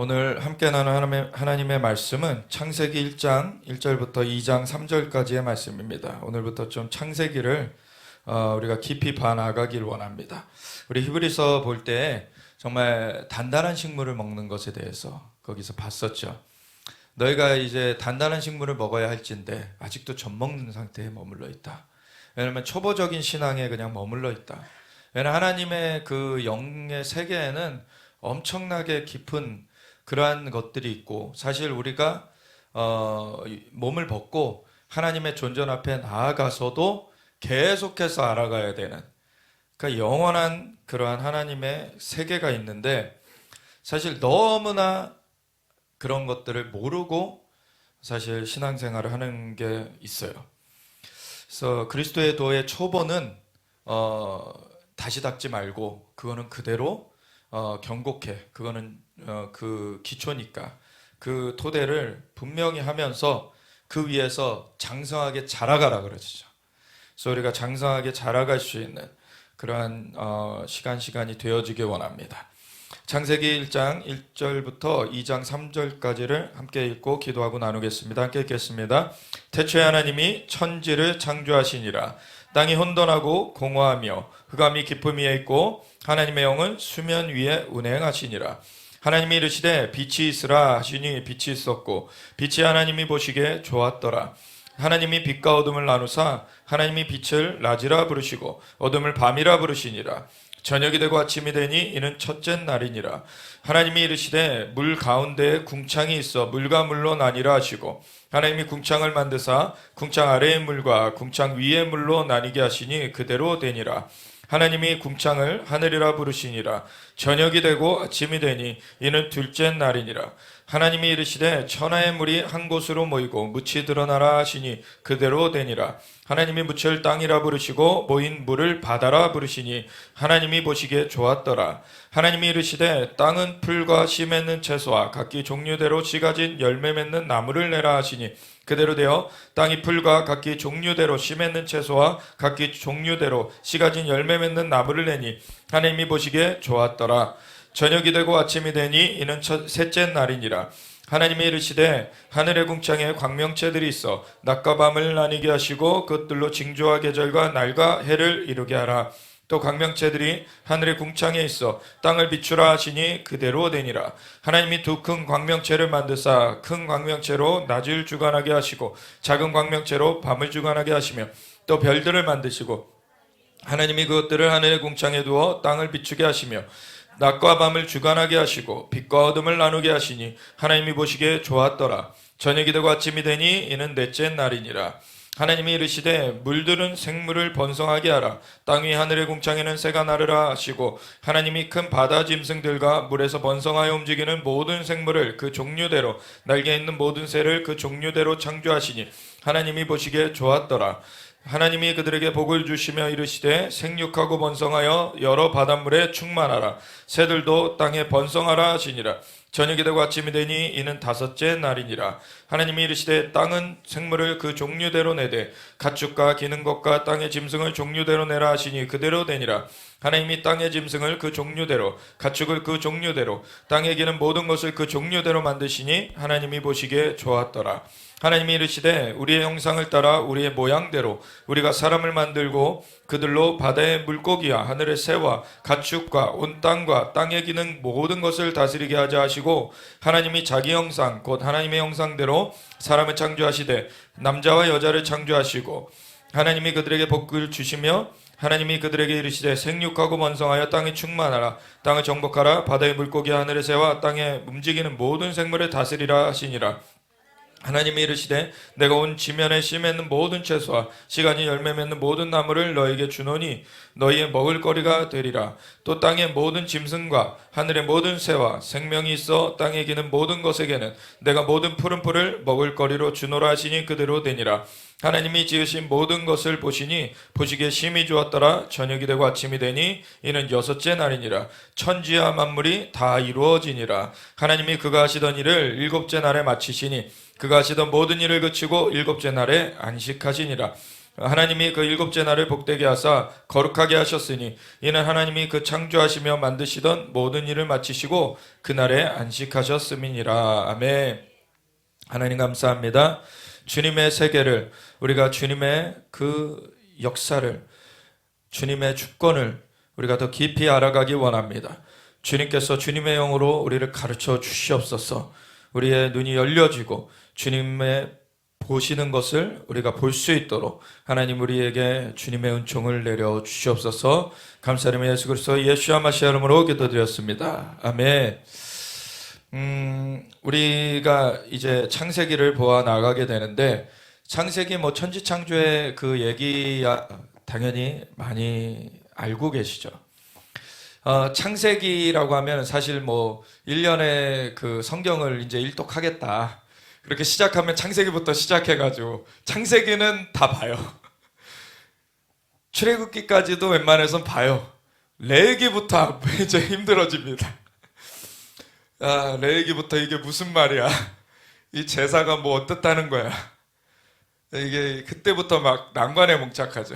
오늘 함께 나눈 하나님의 말씀은 창세기 1장 1절부터 2장 3절까지의 말씀입니다. 오늘부터 좀 창세기를 우리가 깊이 봐나가길 원합니다. 우리 히브리서 볼 때 정말 단단한 식물을 먹는 것에 대해서 거기서 봤었죠. 너희가 이제 단단한 식물을 먹어야 할진데 아직도 젖먹는 상태에 머물러 있다. 왜냐하면 초보적인 신앙에 그냥 머물러 있다. 왜냐하면 하나님의 그 영의 세계에는 엄청나게 깊은 그러한 것들이 있고, 사실 우리가 몸을 벗고 하나님의 존전 앞에 나아가서도 계속해서 알아가야 되는, 그러니까 영원한 그러한 하나님의 세계가 있는데, 사실 너무나 그런 것들을 모르고 사실 신앙생활을 하는 게 있어요. 그래서 그리스도의 도의 초보는 다시 닦지 말고 그거는 그대로 경고해. 그거는 그 기초니까 그 토대를 분명히 하면서 그 위에서 장성하게 자라가라 그러죠. 그래서 우리가 장성하게 자라갈 수 있는 그러한 시간이 되어지길 원합니다. 창세기 1장 1절부터 2장 3절까지를 함께 읽고 기도하고 나누겠습니다. 함께 읽겠습니다. 태초에 하나님이 천지를 창조하시니라. 땅이 혼돈하고 공허하며 흑암이 깊음 위에 있고 하나님의 영은 수면 위에 운행하시니라. 하나님이 이르시되 빛이 있으라 하시니 빛이 있었고 빛이 하나님이 보시기에 좋았더라. 하나님이 빛과 어둠을 나누사 하나님이 빛을 낮이라 부르시고 어둠을 밤이라 부르시니라. 저녁이 되고 아침이 되니 이는 첫째 날이니라. 하나님이 이르시되 물 가운데에 궁창이 있어 물과 물로 나뉘라 하시고 하나님이 궁창을 만드사 궁창 아래의 물과 궁창 위의 물로 나뉘게 하시니 그대로 되니라. 하나님이 궁창을 하늘이라 부르시니라. 저녁이 되고 아침이 되니 이는 둘째 날이니라. 하나님이 이르시되 천하의 물이 한 곳으로 모이고 묻이 드러나라 하시니 그대로 되니라. 하나님이 묻을 땅이라 부르시고 모인 물을 바다라 부르시니 하나님이 보시기에 좋았더라. 하나님이 이르시되 땅은 풀과 씨 맺는 채소와 각기 종류대로 씨 가진 열매 맺는 나무를 내라 하시니 그대로 되어 땅이 풀과 각기 종류대로 씨 맺는 채소와 각기 종류대로 씨 가진 열매 맺는 나무를 내니 하나님이 보시기에 좋았더라. 저녁이 되고 아침이 되니 이는 셋째 날이니라. 하나님이 이르시되 하늘의 궁창에 광명체들이 있어 낮과 밤을 나뉘게 하시고 그것들로 징조와 계절과 날과 해를 이루게 하라. 또 광명체들이 하늘의 궁창에 있어 땅을 비추라 하시니 그대로 되니라. 하나님이 두 큰 광명체를 만드사 큰 광명체로 낮을 주관하게 하시고 작은 광명체로 밤을 주관하게 하시며 또 별들을 만드시고 하나님이 그것들을 하늘의 궁창에 두어 땅을 비추게 하시며 낮과 밤을 주관하게 하시고 빛과 어둠을 나누게 하시니 하나님이 보시기에 좋았더라. 저녁이 되고 아침이 되니 이는 넷째 날이니라. 하나님이 이르시되 물들은 생물을 번성하게 하라. 땅 위 하늘의 궁창에는 새가 나르라 하시고 하나님이 큰 바다 짐승들과 물에서 번성하여 움직이는 모든 생물을 그 종류대로 날개 있는 모든 새를 그 종류대로 창조하시니 하나님이 보시기에 좋았더라. 하나님이 그들에게 복을 주시며 이르시되 생육하고 번성하여 여러 바닷물에 충만하라. 새들도 땅에 번성하라 하시니라. 저녁이 되고 아침이 되니 이는 다섯째 날이니라. 하나님이 이르시되 땅은 생물을 그 종류대로 내되 가축과 기는 것과 땅의 짐승을 종류대로 내라 하시니 그대로 되니라. 하나님이 땅의 짐승을 그 종류대로 가축을 그 종류대로 땅에 기는 모든 것을 그 종류대로 만드시니 하나님이 보시기에 좋았더라. 하나님이 이르시되 우리의 형상을 따라 우리의 모양대로 우리가 사람을 만들고 그들로 바다의 물고기와 하늘의 새와 가축과 온 땅과 땅에 기는 모든 것을 다스리게 하자 하시고 하나님이 자기 형상 곧 하나님의 형상대로 사람을 창조하시되 남자와 여자를 창조하시고 하나님이 그들에게 복을 주시며 하나님이 그들에게 이르시되 생육하고 번성하여 땅에 충만하라. 땅을 정복하라. 바다의 물고기와 하늘의 새와 땅에 움직이는 모든 생물을 다스리라 하시니라. 하나님이 이르시되 내가 온 지면에 씨 맺는 모든 채소와 시간이 열매 맺는 모든 나무를 너에게 주노니 너희의 먹을거리가 되리라. 또 땅의 모든 짐승과 하늘의 모든 새와 생명이 있어 땅에 기는 모든 것에게는 내가 모든 푸른 풀을 먹을거리로 주노라 하시니 그대로 되니라. 하나님이 지으신 모든 것을 보시니 보시기에 심히 좋았더라. 저녁이 되고 아침이 되니 이는 여섯째 날이니라. 천지와 만물이 다 이루어지니라. 하나님이 그가 하시던 일을 일곱째 날에 마치시니 그가 하시던 모든 일을 그치고 일곱째 날에 안식하시니라. 하나님이 그 일곱째 날을 복되게 하사 거룩하게 하셨으니 이는 하나님이 그 창조하시며 만드시던 모든 일을 마치시고 그날에 안식하셨음이니라. 아멘. 하나님 감사합니다. 주님의 세계를, 우리가 주님의 그 역사를, 주님의 주권을 우리가 더 깊이 알아가기 원합니다. 주님께서 주님의 영으로 우리를 가르쳐 주시옵소서. 우리의 눈이 열려지고 주님의 보시는 것을 우리가 볼 수 있도록 하나님 우리에게 주님의 은총을 내려 주시옵소서. 감사드리며 예수 그리스도 예수와 마시아 이름으로 기도드렸습니다. 아멘. 우리가 이제 창세기를 보아 나가게 되는데, 창세기 뭐 천지창조의 그 얘기야 당연히 많이 알고 계시죠. 창세기라고 하면 사실 뭐 1년에 그 성경을 이제 일독하겠다 그렇게 시작하면 창세기부터 시작해가지고 창세기는 다 봐요. 출애굽기까지도 웬만해선 봐요. 레위기부터 이제 힘들어집니다. 레위기부터 이게 무슨 말이야? 이 제사가 뭐 어떻다는 거야? 이게 그때부터 막 난관에 봉착하죠.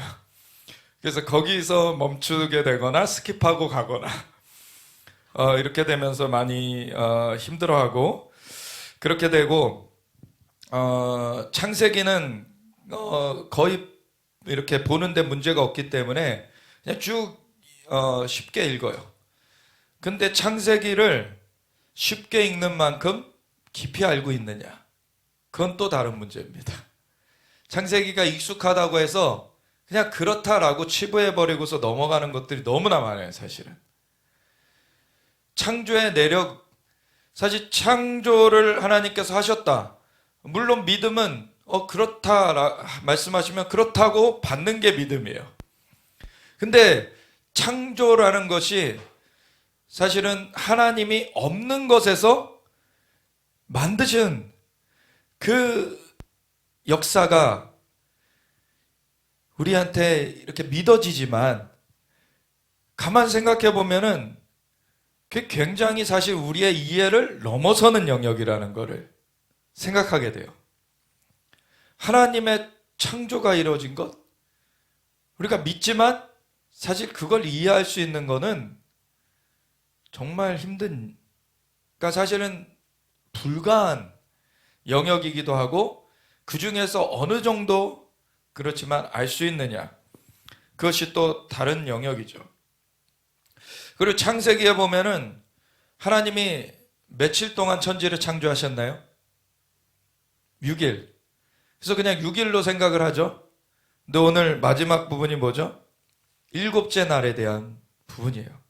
그래서 거기서 멈추게 되거나 스킵하고 가거나 이렇게 되면서 많이 힘들어하고 그렇게 되고, 창세기는 거의 이렇게 보는데 문제가 없기 때문에 그냥 쭉 쉽게 읽어요. 근데 창세기를 쉽게 읽는 만큼 깊이 알고 있느냐? 그건 또 다른 문제입니다. 창세기가 익숙하다고 해서 그냥 그렇다라고 치부해버리고서 넘어가는 것들이 너무나 많아요, 사실은. 창조의 내력, 사실 창조를 하나님께서 하셨다. 물론 믿음은 그렇다 말씀하시면 그렇다고 받는 게 믿음이에요. 근데 창조라는 것이 사실은 하나님이 없는 것에서 만드신 그 역사가 우리한테 이렇게 믿어지지만 가만 생각해 보면은 그게 굉장히 사실 우리의 이해를 넘어서는 영역이라는 것을 생각하게 돼요. 하나님의 창조가 이루어진 것, 우리가 믿지만 사실 그걸 이해할 수 있는 거는 정말 힘든, 그러니까 사실은 불가한 영역이기도 하고, 그 중에서 어느 정도 그렇지만 알 수 있느냐, 그것이 또 다른 영역이죠. 그리고 창세기에 보면은 하나님이 며칠 동안 천지를 창조하셨나요? 6일. 그래서 그냥 6일로 생각을 하죠. 근데 오늘 마지막 부분이 뭐죠? 일곱째 날에 대한 부분이에요.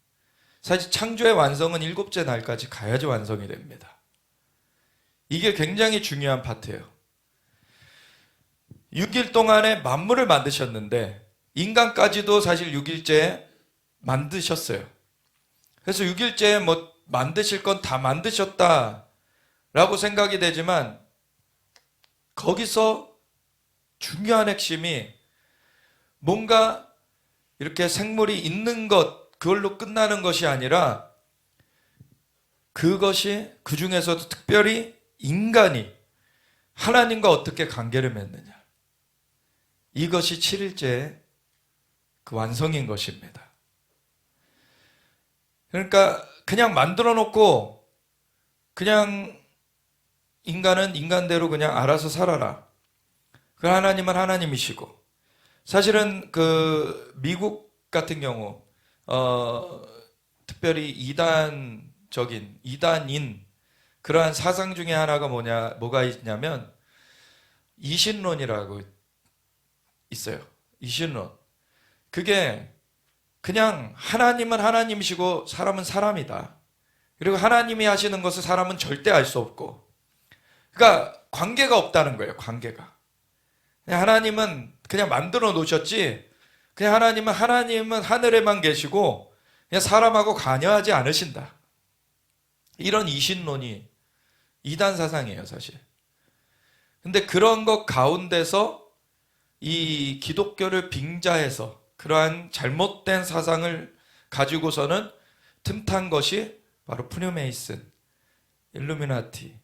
사실 창조의 완성은 일곱째 날까지 가야지 완성이 됩니다. 이게 굉장히 중요한 파트예요. 6일 동안에 만물을 만드셨는데 인간까지도 사실 6일째에 만드셨어요. 그래서 6일째에 뭐 만드실 건 다 만드셨다라고 생각이 되지만, 거기서 중요한 핵심이 뭔가 이렇게 생물이 있는 것, 그걸로 끝나는 것이 아니라 그것이 그 중에서도 특별히 인간이 하나님과 어떻게 관계를 맺느냐, 이것이 7일째의 그 완성인 것입니다. 그러니까 그냥 만들어 놓고 그냥 인간은 인간대로 그냥 알아서 살아라. 그 하나님은 하나님이시고, 사실은 그 미국 같은 경우 특별히 이단인 그러한 사상 중에 하나가 뭐가 있냐면 이신론이라고 있어요. 이신론. 그게 그냥 하나님은 하나님이시고 사람은 사람이다. 그리고 하나님이 하시는 것을 사람은 절대 알 수 없고, 그러니까 관계가 없다는 거예요. 관계가. 그냥 하나님은 그냥 만들어 놓으셨지, 그냥 하나님은 하늘에만 계시고 그냥 사람하고 관여하지 않으신다. 이런 이신론이 이단 사상이에요, 사실. 근데 그런 것 가운데서 이 기독교를 빙자해서 그러한 잘못된 사상을 가지고서는 틈탄 것이 바로 프리메이슨, 일루미나티,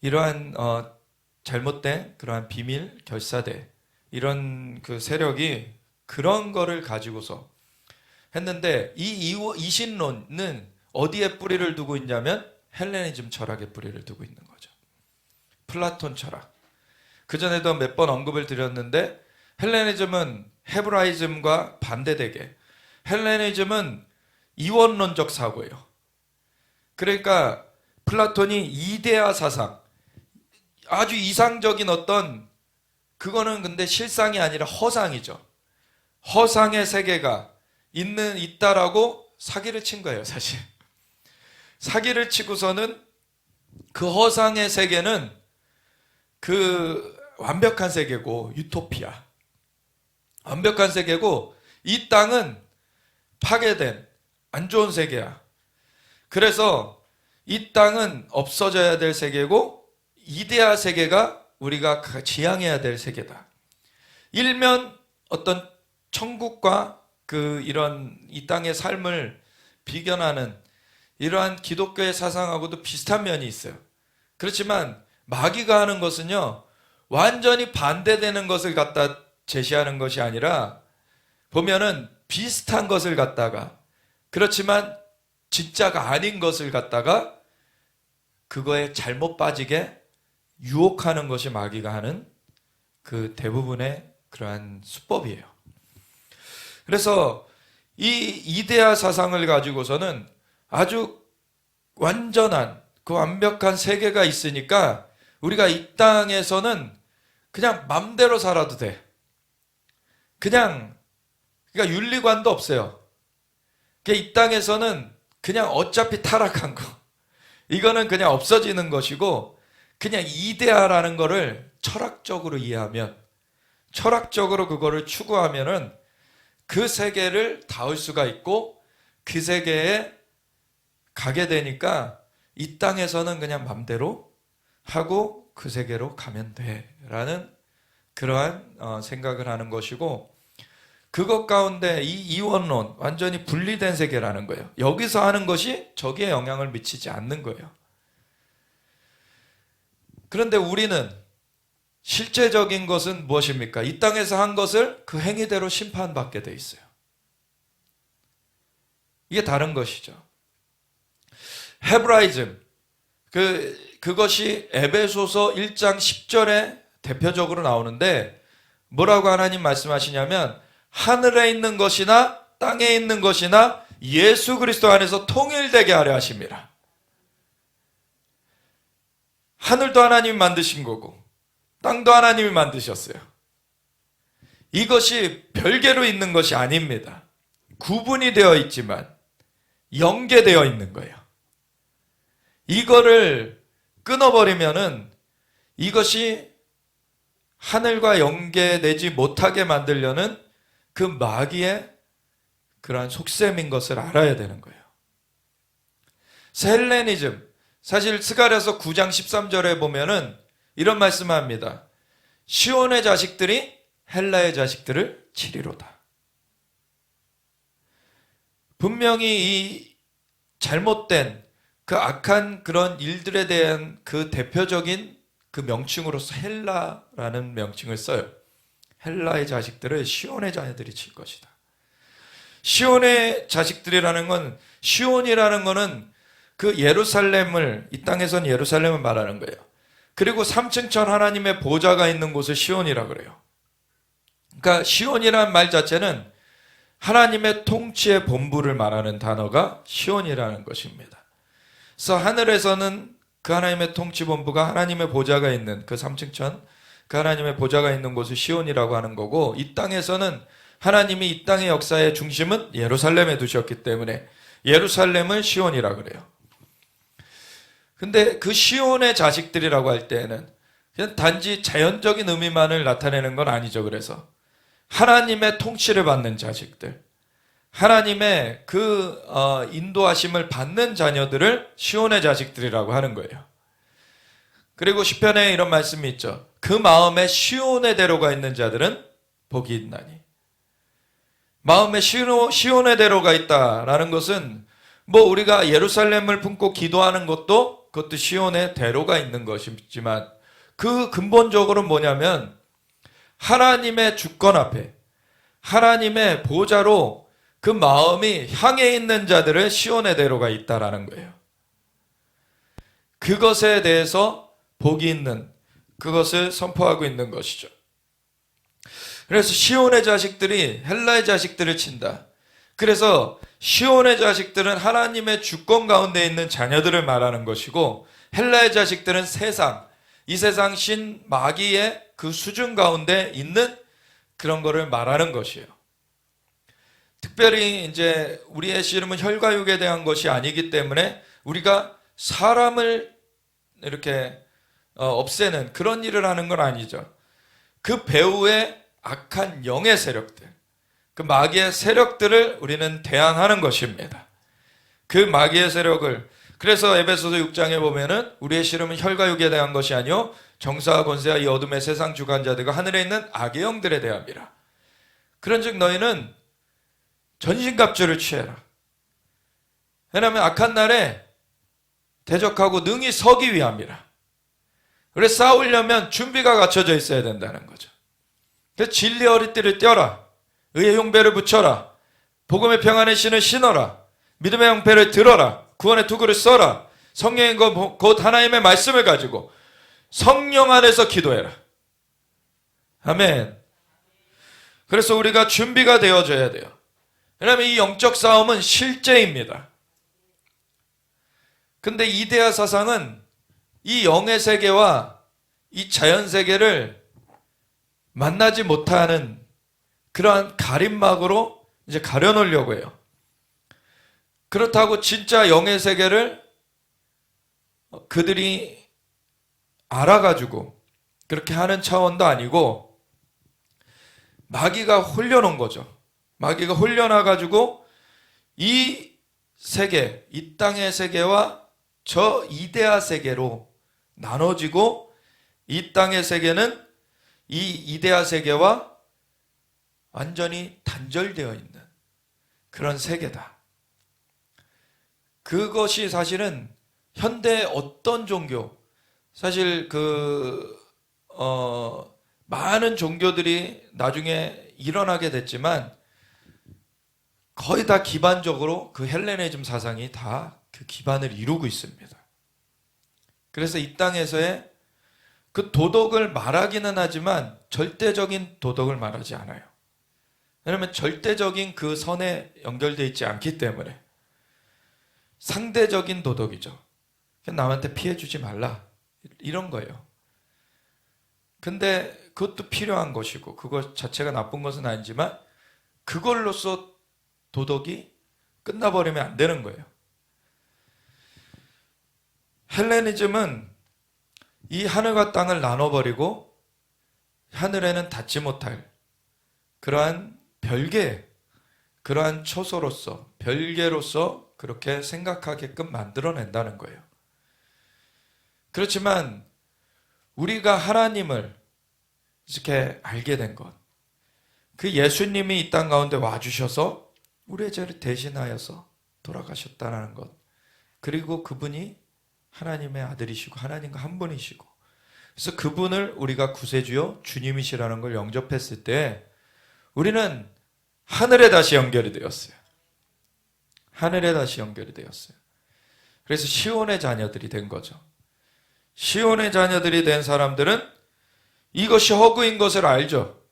이러한 잘못된 그러한 비밀 결사대, 이런 그 세력이 그런 거를 가지고서 했는데, 이 이신론은 어디에 뿌리를 두고 있냐면 헬레니즘 철학에 뿌리를 두고 있는 거죠. 플라톤 철학. 그전에도 몇 번 언급을 드렸는데, 헬레니즘은 헤브라이즘과 반대되게 헬레니즘은 이원론적 사고예요. 그러니까 플라톤이 이데아 사상, 아주 이상적인 어떤, 그거는 근데 실상이 아니라 허상이죠. 허상의 세계가 있다라고 사기를 친 거예요, 사실. 사기를 치고서는 그 허상의 세계는 그 완벽한 세계고, 유토피아. 완벽한 세계고, 이 땅은 파괴된 안 좋은 세계야. 그래서 이 땅은 없어져야 될 세계고, 이데아 세계가 우리가 지향해야 될 세계다. 일면 어떤 천국과 이런 이 땅의 삶을 비견하는 이러한 기독교의 사상하고도 비슷한 면이 있어요. 그렇지만 마귀가 하는 것은요, 완전히 반대되는 것을 갖다 제시하는 것이 아니라, 보면은 비슷한 것을 갖다가, 그렇지만 진짜가 아닌 것을 갖다가 그거에 잘못 빠지게 유혹하는 것이 마귀가 하는 그 대부분의 그러한 수법이에요. 그래서 이 이데아 사상을 가지고서는 아주 완전한 그 완벽한 세계가 있으니까 우리가 이 땅에서는 그냥 맘대로 살아도 돼. 그러니까 윤리관도 없어요. 이 땅에서는 그냥 어차피 타락한 거, 이거는 그냥 없어지는 것이고, 그냥 이데아라는 거를 철학적으로 이해하면, 철학적으로 그거를 추구하면은 그 세계를 닿을 수가 있고, 그 세계에 가게 되니까 이 땅에서는 그냥 맘대로 하고 그 세계로 가면 돼 라는 그러한 생각을 하는 것이고, 그것 가운데 이 이원론, 완전히 분리된 세계라는 거예요. 여기서 하는 것이 저기에 영향을 미치지 않는 거예요. 그런데 우리는 실제적인 것은 무엇입니까? 이 땅에서 한 것을 그 행위대로 심판받게 돼 있어요. 이게 다른 것이죠. 헤브라이즘, 그것이 에베소서 1장 10절에 대표적으로 나오는데, 뭐라고 하나님 말씀하시냐면, 하늘에 있는 것이나 땅에 있는 것이나 예수 그리스도 안에서 통일되게 하려 하심이라. 하늘도 하나님이 만드신 거고 땅도 하나님이 만드셨어요. 이것이 별개로 있는 것이 아닙니다. 구분이 되어 있지만 연계되어 있는 거예요. 이거를 끊어버리면은 이것이 하늘과 연계되지 못하게 만들려는 그 마귀의 그러한 속셈인 것을 알아야 되는 거예요. 헬레니즘, 사실 스가랴서 9장 13절에 보면은 이런 말씀을 합니다. 시온의 자식들이 헬라의 자식들을 치리로다. 분명히 이 잘못된 그 악한 그런 일들에 대한 그 대표적인 그 명칭으로서 헬라라는 명칭을 써요. 헬라의 자식들을 시온의 자녀들이 칠 것이다. 시온의 자식들이라는 건, 시온이라는 거는 그 예루살렘을, 이 땅에서는 예루살렘을 말하는 거예요. 그리고 3층천 하나님의 보좌가 있는 곳을 시온이라 그래요. 그러니까 시온이라는 말 자체는 하나님의 통치의 본부를 말하는 단어가 시온이라는 것입니다. 그래서 하늘에서는 그 하나님의 통치 본부가, 하나님의 보좌가 있는 그 3층천, 그 하나님의 보좌가 있는 곳을 시온이라고 하는 거고, 이 땅에서는 하나님이 이 땅의 역사의 중심은 예루살렘에 두셨기 때문에 예루살렘을 시온이라 그래요. 근데 그 시온의 자식들이라고 할 때에는 그냥 단지 자연적인 의미만을 나타내는 건 아니죠. 그래서 하나님의 통치를 받는 자식들, 하나님의 그 인도하심을 받는 자녀들을 시온의 자식들이라고 하는 거예요. 그리고 시편에 이런 말씀이 있죠. 그 마음에 시온의 대로가 있는 자들은 복이 있나니. 마음에 시온의 대로가 있다라는 것은 뭐 우리가 예루살렘을 품고 기도하는 것도 그것도 시온의 대로가 있는 것이지만, 그 근본적으로 뭐냐면 하나님의 주권 앞에 하나님의 보좌로 그 마음이 향해 있는 자들을 시온의 대로가 있다라는 거예요. 그것에 대해서 복이 있는, 그것을 선포하고 있는 것이죠. 그래서 시온의 자식들이 헬라의 자식들을 친다. 그래서 시온의 자식들은 하나님의 주권 가운데 있는 자녀들을 말하는 것이고, 헬라의 자식들은 세상, 이 세상 신 마귀의 그 수준 가운데 있는 그런 거를 말하는 것이에요. 특별히 이제 우리의 씨름은 혈과 육에 대한 것이 아니기 때문에 우리가 사람을 이렇게 없애는 그런 일을 하는 건 아니죠. 그 배후의 악한 영의 세력들, 그 마귀의 세력들을 우리는 대항하는 것입니다. 그 마귀의 세력을, 그래서 에베소서 6장에 보면은 우리의 씨름은 혈과 육에 대한 것이 아니요 정사와 권세와 이 어둠의 세상 주관자들과 하늘에 있는 악의 영들에 대함이라. 그런즉 너희는 전신갑주를 취해라. 왜냐하면 악한 날에 대적하고 능히 서기 위함이라. 그래서 싸우려면 준비가 갖춰져 있어야 된다는 거죠. 그래서 진리의 허리띠를 떼어라. 의의 흉배를 붙여라. 복음의 평안의 신을 신어라. 믿음의 형패를 들어라. 구원의 투구를 써라. 성령인 곧 하나님의 말씀을 가지고 성령 안에서 기도해라. 아멘. 그래서 우리가 준비가 되어져야 돼요. 왜냐하면 이 영적 싸움은 실제입니다. 근데 이데아 사상은 이 영의 세계와 이 자연 세계를 만나지 못하는 그러한 가림막으로 이제 가려놓으려고 해요. 그렇다고 진짜 영의 세계를 그들이 알아가지고 그렇게 하는 차원도 아니고 마귀가 홀려놓은 거죠. 마귀가 홀려놔가지고 이 세계, 이 땅의 세계와 저 이데아 세계로 나눠지고 이 땅의 세계는 이 이데아 세계와 완전히 단절되어 있는 그런 세계다. 그것이 사실은 현대 어떤 종교, 사실 많은 종교들이 나중에 일어나게 됐지만 거의 다 기반적으로 그 헬레니즘 사상이 다 그 기반을 이루고 있습니다. 그래서 이 땅에서의 그 도덕을 말하기는 하지만 절대적인 도덕을 말하지 않아요. 왜냐하면 절대적인 그 선에 연결되어 있지 않기 때문에 상대적인 도덕이죠. 남한테 피해주지 말라 이런 거예요. 근데 그것도 필요한 것이고 그것 자체가 나쁜 것은 아니지만 그걸로써 도덕이 끝나버리면 안 되는 거예요. 헬레니즘은 이 하늘과 땅을 나눠버리고 하늘에는 닿지 못할 그러한 별개, 그러한 초소로서, 별개로서 그렇게 생각하게끔 만들어낸다는 거예요. 그렇지만 우리가 하나님을 이렇게 알게 된 것, 그 예수님이 이 땅 가운데 와주셔서 우리의 죄를 대신하여서 돌아가셨다는 것, 그리고 그분이 하나님의 아들이시고 하나님과 한 분이시고, 그래서 그분을 우리가 구세주요 주님이시라는 걸 영접했을 때 우리는 하늘에 다시 연결이 되었어요. 하늘에 다시 연결이 되었어요. 그래서 시온의 자녀들이 된 거죠. 시온의 자녀들이 된 사람들은 이것이 허구인 것을 알죠.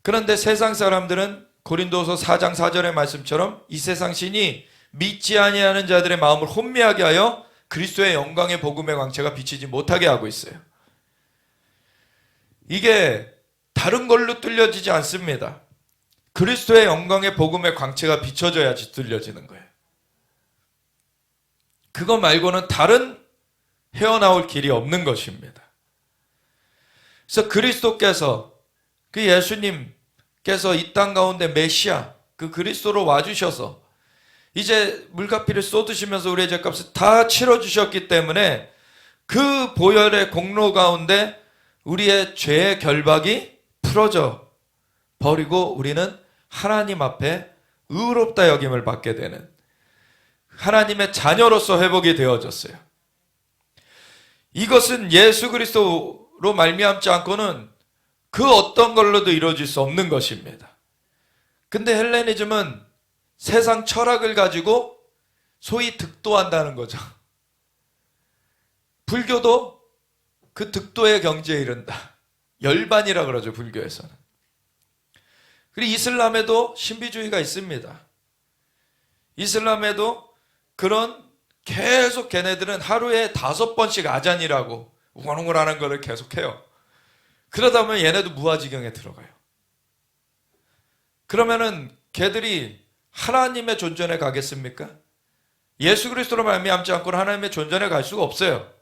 그런데 세상 사람들은 고린도서 4장 4절의 말씀처럼 이 세상 신이 믿지 아니하는 자들의 마음을 혼미하게 하여 그리스도의 영광의 복음의 광채가 비치지 못하게 하고 있어요. 이게 다른 걸로 뚫려지지 않습니다. 그리스도의 영광의 복음의 광채가 비춰져야지 뚫려지는 거예요. 그거 말고는 다른 헤어나올 길이 없는 것입니다. 그래서 그리스도께서, 그 예수님께서 이 땅 가운데 메시아, 그 그리스도로 와주셔서 이제 물가피를 쏟으시면서 우리의 죄값을 다 치러주셨기 때문에 그 보혈의 공로 가운데 우리의 죄의 결박이 풀어져 버리고 우리는 하나님 앞에 의롭다 여김을 받게 되는 하나님의 자녀로서 회복이 되어졌어요. 이것은 예수 그리스도로 말미암지 않고는 그 어떤 걸로도 이루어질 수 없는 것입니다. 근데 헬레니즘은 세상 철학을 가지고 소위 득도한다는 거죠. 불교도 그 득도의 경지에 이른다. 열반이라 그러죠, 불교에서는. 그리고 이슬람에도 신비주의가 있습니다. 이슬람에도 그런 계속 걔네들은 하루에 5번씩 아잔이라고 우글우글 하는 거를 계속해요. 그러다 보면 얘네도 무아지경에 들어가요. 그러면은 걔들이 하나님의 존전에 가겠습니까? 예수 그리스도로 말미암지 않고는 하나님의 존전에 갈 수가 없어요.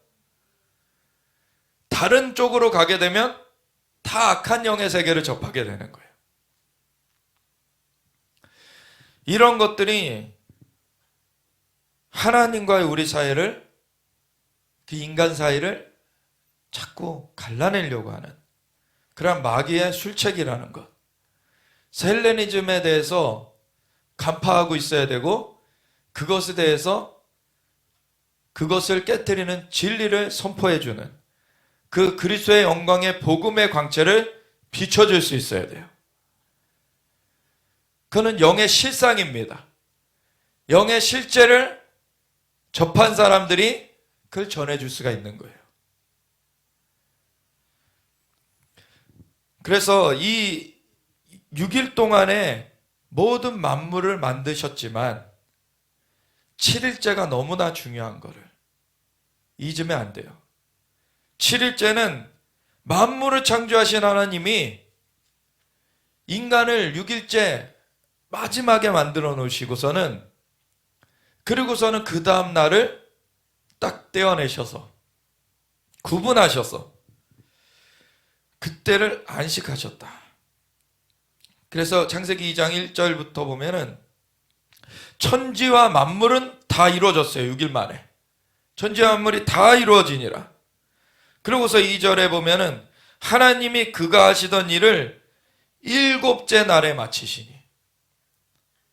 다른 쪽으로 가게 되면 다 악한 영의 세계를 접하게 되는 거예요. 이런 것들이 하나님과의 우리 사이를, 그 인간 사이를 자꾸 갈라내려고 하는 그런 마귀의 술책이라는 것. 헬레니즘에 대해서 간파하고 있어야 되고, 그것에 대해서 그것을 깨뜨리는 진리를 선포해주는 그 그리스도의 영광의 복음의 광채를 비춰줄 수 있어야 돼요. 그는 영의 실상입니다. 영의 실제를 접한 사람들이 그걸 전해줄 수가 있는 거예요. 그래서 이 6일 동안에 모든 만물을 만드셨지만 7일째가 너무나 중요한 거를 잊으면 안 돼요. 7일째는 만물을 창조하신 하나님이 인간을 6일째 마지막에 만들어 놓으시고서는, 그리고서는 그 다음 날을 딱 떼어내셔서 구분하셔서 그때를 안식하셨다. 그래서 창세기 2장 1절부터 보면은 천지와 만물은 다 이루어졌어요. 6일 만에 천지와 만물이 다 이루어지니라. 그러고서 2절에 보면은 하나님이 그가 하시던 일을 7째 날에 마치시니.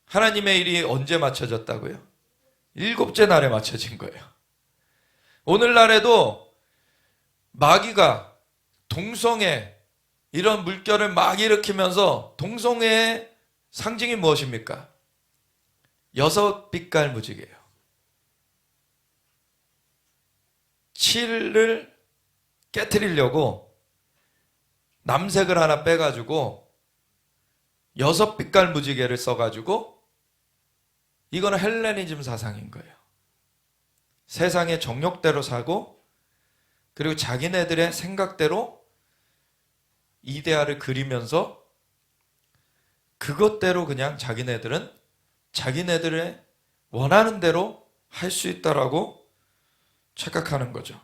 하나님의 일이 언제 마쳐졌다고요? 7째 날에 마쳐진 거예요. 오늘날에도 마귀가 동성애, 이런 물결을 막 일으키면서, 동성애의 상징이 무엇입니까? 6빛깔 무지개예요. 7을 깨트리려고 남색을 하나 빼가지고 6빛깔 무지개를 써가지고, 이거는 헬레니즘 사상인 거예요. 세상의 정욕대로 사고, 그리고 자기네들의 생각대로 이데아를 그리면서 그것대로 그냥 자기네들은 자기네들의 원하는 대로 할 수 있다라고 착각하는 거죠.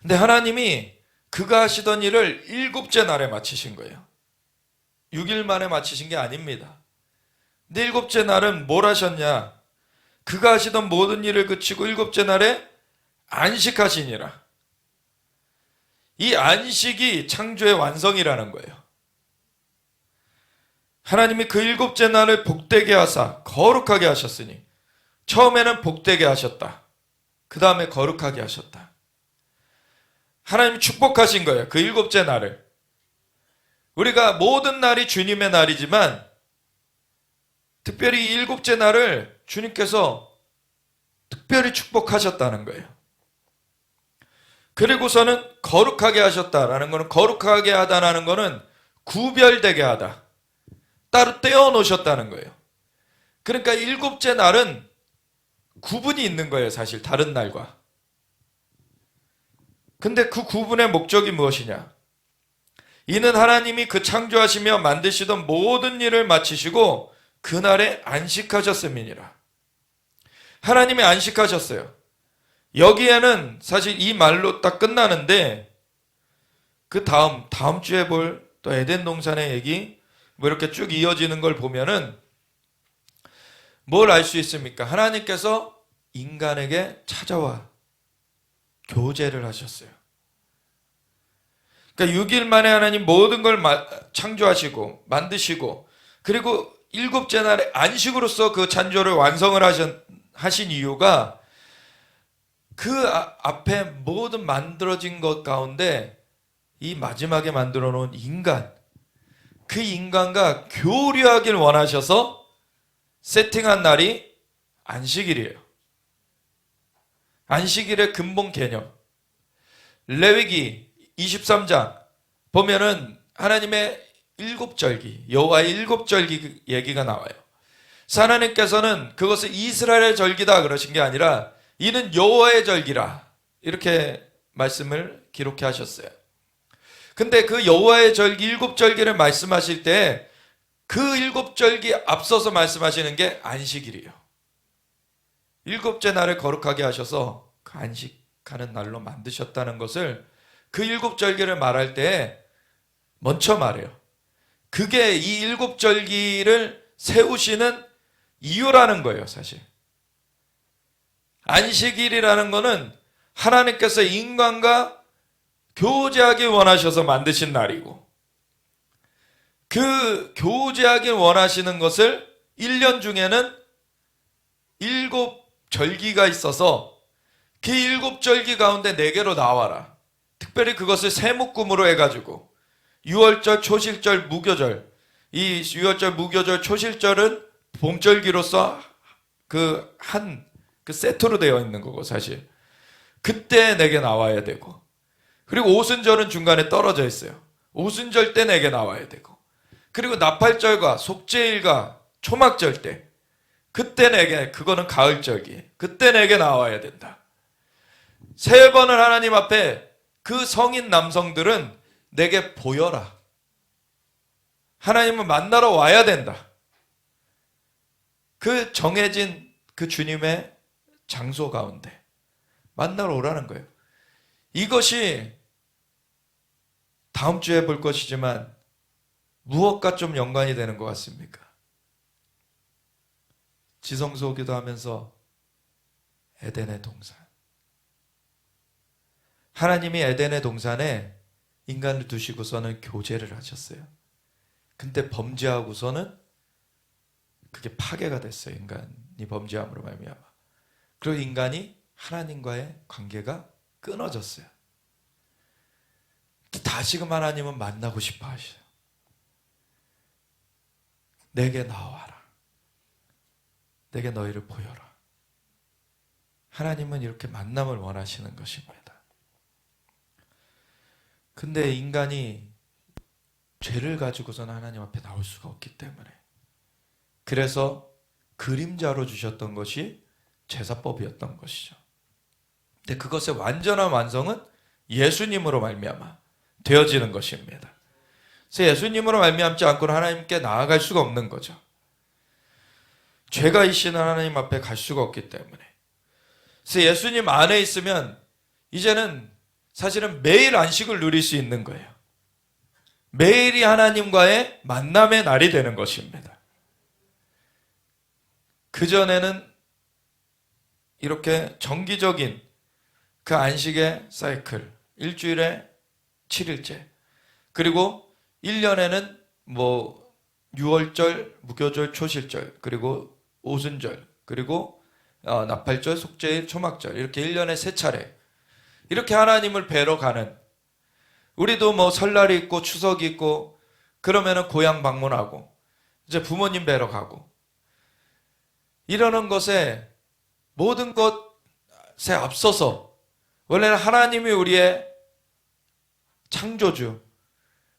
근데 하나님이 그가 하시던 일을 7째 날에 마치신 거예요. 6일 만에 마치신 게 아닙니다. 근데 7째 날은 뭘 하셨냐? 그가 하시던 모든 일을 그치고 7째 날에 안식하시니라. 이 안식이 창조의 완성이라는 거예요. 하나님이 그 7째 날을 복되게 하사 거룩하게 하셨으니, 처음에는 복되게 하셨다. 그 다음에 거룩하게 하셨다. 하나님이 축복하신 거예요. 그 7째 날을. 우리가 모든 날이 주님의 날이지만 특별히 7째 날을 주님께서 특별히 축복하셨다는 거예요. 그리고서는 거룩하게 하셨다라는 것은, 거룩하게 하다라는 것은 구별되게 하다, 따로 떼어 놓으셨다는 거예요. 그러니까 7째 날은 구분이 있는 거예요, 사실 다른 날과. 근데 그 구분의 목적이 무엇이냐? 이는 하나님이 그 창조하시며 만드시던 모든 일을 마치시고 그날에 안식하셨음이니라. 하나님이 안식하셨어요. 여기에는 사실 이 말로 딱 끝나는데, 그 다음 주에 볼 또 에덴 동산의 얘기 뭐 이렇게 쭉 이어지는 걸 보면은 뭘 알 수 있습니까? 하나님께서 인간에게 찾아와 교제를 하셨어요. 그러니까 6일 만에 하나님 모든 걸 창조하시고 만드시고, 그리고 7째 날에 안식으로서 그 창조를 완성을 하신 이유가, 그 앞에 모든 만들어진 것 가운데 이 마지막에 만들어 놓은 인간, 그 인간과 교류하길 원하셔서 세팅한 날이 안식일이에요. 안식일의 근본 개념. 레위기 23장 보면은 하나님의 일곱절기, 여호와의 일곱절기 얘기가 나와요. 하나님께서는 그것을 이스라엘의 절기다 그러신 게 아니라 이는 여호와의 절기라 이렇게 말씀을 기록해 하셨어요. 근데 그 여호와의 절기 일곱절기를 말씀하실 때 그 일곱절기 앞서서 말씀하시는 게 안식일이에요. 일곱째 날을 거룩하게 하셔서 그 안식하는 날로 만드셨다는 것을 그 일곱절기를 말할 때 먼저 말해요. 그게 이 일곱절기를 세우시는 이유라는 거예요, 사실. 안식일이라는 거는 하나님께서 인간과 교제하기 원하셔서 만드신 날이고, 그 교제하기 원하시는 것을 1년 중에는 7절기가 있어서 그 7절기 가운데 4개로 나와라. 특별히 그것을 세묶음으로 해가지고 6월절, 초실절, 무교절, 이 6월절, 무교절, 초실절은 봄절기로서 그 세트로 되어 있는 거고, 사실 그때 4개 나와야 되고, 그리고 오순절은 중간에 떨어져 있어요. 오순절 때 4개 나와야 되고, 그리고 나팔절과 속죄일과 초막절 때 그때 4개, 그거는 가을절기, 그때 4개 나와야 된다. 3번을 하나님 앞에 그 성인 남성들은 내게 보여라. 하나님은 만나러 와야 된다. 그 정해진 그 주님의 장소 가운데 만나러 오라는 거예요. 이것이 다음 주에 볼 것이지만 무엇과 좀 연관이 되는 것 같습니까? 지성소기도 하면서 에덴의 동산. 하나님이 에덴의 동산에 인간을 두시고서는 교제를 하셨어요. 근데 범죄하고서는 그게 파괴가 됐어요. 인간이 범죄함으로 말미암아. 그리고 인간이 하나님과의 관계가 끊어졌어요. 다시금 하나님은 만나고 싶어 하셔요. 내게 나와라. 내게 너희를 보여라. 하나님은 이렇게 만남을 원하시는 것입니다. 근데 인간이 죄를 가지고서는 하나님 앞에 나올 수가 없기 때문에, 그래서 그림자로 주셨던 것이 제사법이었던 것이죠. 근데 그것의 완전한 완성은 예수님으로 말미암아 되어지는 것입니다. 그래서 예수님으로 말미암지 않고는 하나님께 나아갈 수가 없는 거죠. 죄가 이시는 하나님 앞에 갈 수가 없기 때문에. 그래서 예수님 안에 있으면 이제는 사실은 매일 안식을 누릴 수 있는 거예요. 매일이 하나님과의 만남의 날이 되는 것입니다. 그전에는 이렇게 정기적인 그 안식의 사이클, 일주일에 7일째, 그리고 1년에는 6월절, 무교절, 초실절, 그리고 오순절, 그리고 나팔절, 속죄일, 초막절, 이렇게 1년에 3차례 이렇게 하나님을 뵈러 가는, 우리도 설날이 있고 추석이 있고 그러면은 고향 방문하고 이제 부모님 뵈러 가고, 이러는 것에 모든 것에 앞서서 원래는 하나님이 우리의 창조주,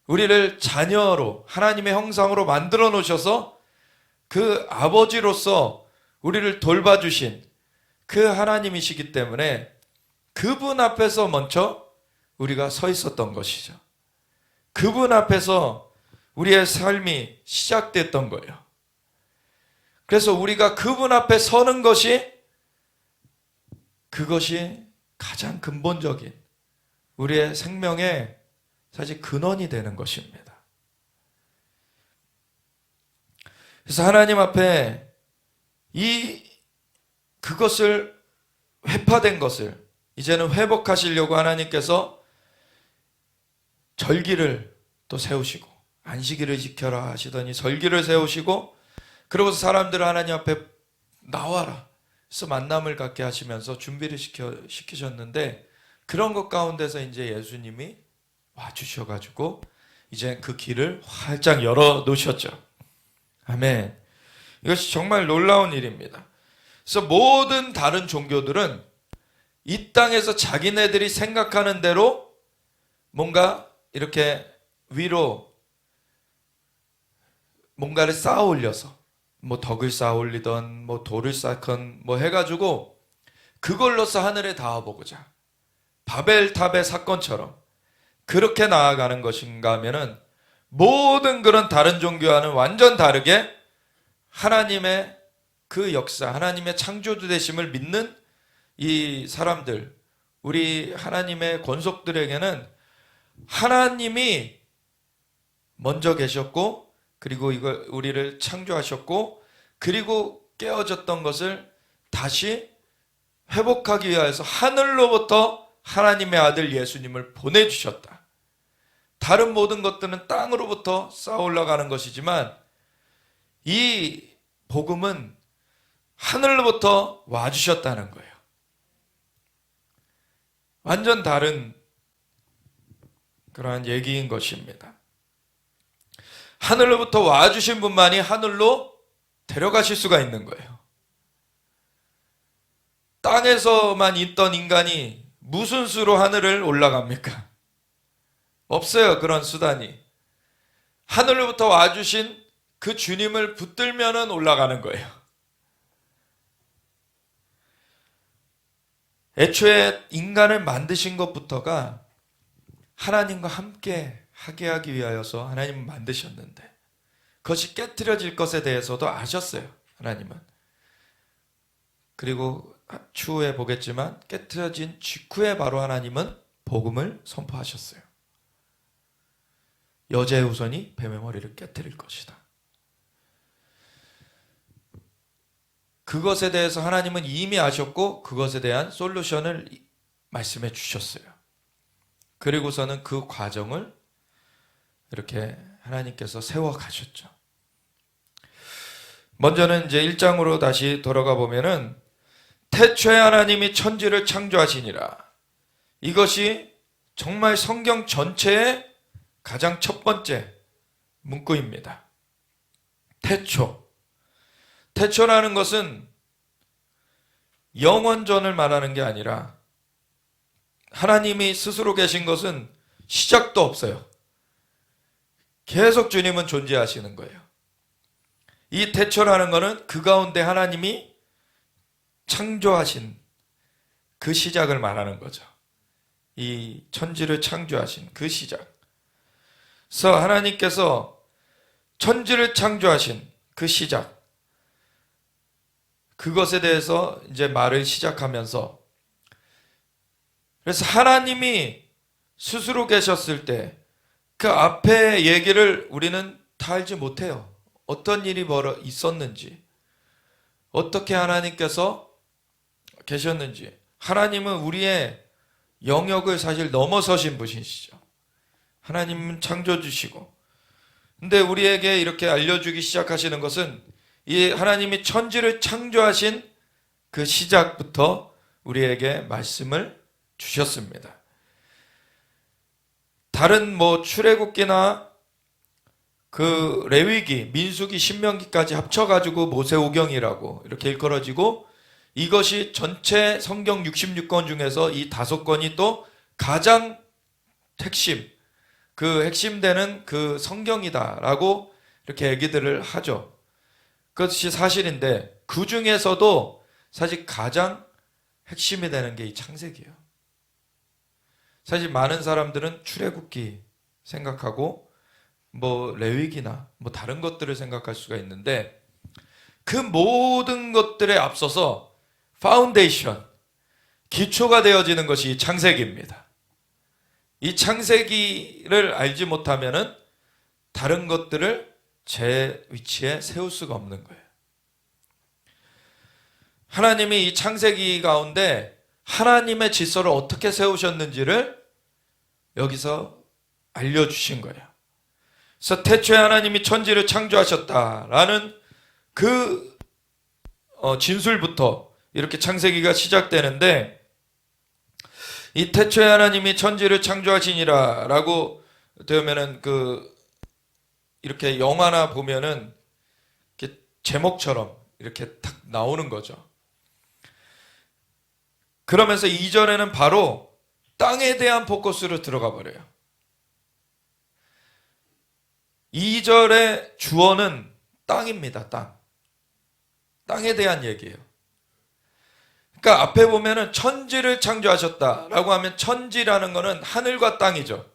우리를 자녀로 하나님의 형상으로 만들어 놓으셔서 그 아버지로서 우리를 돌봐주신 그 하나님이시기 때문에 그분 앞에서 먼저 우리가 서 있었던 것이죠. 그분 앞에서 우리의 삶이 시작됐던 거예요. 그래서 우리가 그분 앞에 서는 것이, 그것이 가장 근본적인 우리의 생명의 사실 근원이 되는 것입니다. 그래서 하나님 앞에 그것을, 회파된 것을 이제는 회복하시려고 하나님께서 절기를 또 세우시고, 안식일을 지켜라 하시더니 절기를 세우시고, 그러고서 사람들을 하나님 앞에 나와라, 그래서 만남을 갖게 하시면서 준비를 시키셨는데, 그런 것 가운데서 이제 예수님이 와주셔가지고 이제 그 길을 활짝 열어 놓으셨죠. 아멘. 이것이 정말 놀라운 일입니다. 그래서 모든 다른 종교들은 이 땅에서 자기네들이 생각하는 대로 뭔가 이렇게 위로 뭔가를 쌓아 올려서 뭐 덕을 쌓아 올리던 뭐 돌을 쌓건 뭐 해가지고 그걸로서 하늘에 닿아보고자 바벨탑의 사건처럼 그렇게 나아가는 것인가 하면은 모든 그런 다른 종교와는 완전 다르게 하나님의 그 역사, 하나님의 창조주 되심을 믿는 이 사람들, 우리 하나님의 권속들에게는 하나님이 먼저 계셨고, 그리고 이걸 우리를 창조하셨고, 그리고 깨어졌던 것을 다시 회복하기 위해서 하늘로부터 하나님의 아들 예수님을 보내주셨다. 다른 모든 것들은 땅으로부터 쌓아 올라가는 것이지만 이 복음은 하늘로부터 와주셨다는 거예요. 완전 다른 그러한 얘기인 것입니다. 하늘로부터 와주신 분만이 하늘로 데려가실 수가 있는 거예요. 땅에서만 있던 인간이 무슨 수로 하늘을 올라갑니까? 없어요, 그런 수단이. 하늘로부터 와주신 그 주님을 붙들면은 올라가는 거예요. 애초에 인간을 만드신 것부터가 하나님과 함께 하게 하기 위하여서 하나님은 만드셨는데 그것이 깨트려질 것에 대해서도 아셨어요, 하나님은. 그리고 추후에 보겠지만 깨트려진 직후에 바로 하나님은 복음을 선포하셨어요. 여자의 후손이 뱀의 머리를 깨트릴 것이다. 그것에 대해서 하나님은 이미 아셨고 그것에 대한 솔루션을 말씀해 주셨어요. 그리고서는 그 과정을 이렇게 하나님께서 세워 가셨죠. 먼저는 이제 1장으로 다시 돌아가 보면은 태초에 하나님이 천지를 창조하시니라. 이것이 정말 성경 전체의 가장 첫 번째 문구입니다. 태초. 태초라는 것은 영원전을 말하는 게 아니라 하나님이 스스로 계신 것은 시작도 없어요. 계속 주님은 존재하시는 거예요. 이 태초라는 것은 그 가운데 하나님이 창조하신 그 시작을 말하는 거죠. 이 천지를 창조하신 그 시작. 그래서 하나님께서 천지를 창조하신 그 시작, 그것에 대해서 이제 말을 시작하면서, 그래서 하나님이 스스로 계셨을 때 그 앞에 얘기를 우리는 다 알지 못해요. 어떤 일이 있었는지, 어떻게 하나님께서 계셨는지. 하나님은 우리의 영역을 사실 넘어서신 분이시죠. 하나님은 창조주시고, 근데 우리에게 이렇게 알려주기 시작하시는 것은 이 하나님이 천지를 창조하신 그 시작부터 우리에게 말씀을 주셨습니다. 다른 출애굽기나 그 레위기, 민수기, 신명기까지 합쳐가지고 모세오경이라고 이렇게 일컬어지고, 이것이 전체 성경 66권 중에서 이 5권이 또 가장 핵심되는 그 성경이다라고 이렇게 얘기들을 하죠. 그것이 사실인데 그 중에서도 사실 가장 핵심이 되는 게 이 창세기예요. 사실 많은 사람들은 출애굽기 생각하고 레위기나 다른 것들을 생각할 수가 있는데, 그 모든 것들에 앞서서 파운데이션, 기초가 되어지는 것이 창세기입니다. 이 창세기를 알지 못하면은 다른 것들을 제 위치에 세울 수가 없는 거예요. 하나님이 이 창세기 가운데 하나님의 질서를 어떻게 세우셨는지를 여기서 알려주신 거예요. 그래서 태초에 하나님이 천지를 창조하셨다라는 그 진술부터 이렇게 창세기가 시작되는데, 이 태초에 하나님이 천지를 창조하시니라 라고 되면은 이렇게 영화나 보면은 이렇게 제목처럼 이렇게 탁 나오는 거죠. 그러면서 2절에는 바로 땅에 대한 포커스로 들어가 버려요. 2절의 주어는 땅입니다. 땅에 대한 얘기예요. 그러니까 앞에 보면은 천지를 창조하셨다라고 하면 천지라는 거는 하늘과 땅이죠.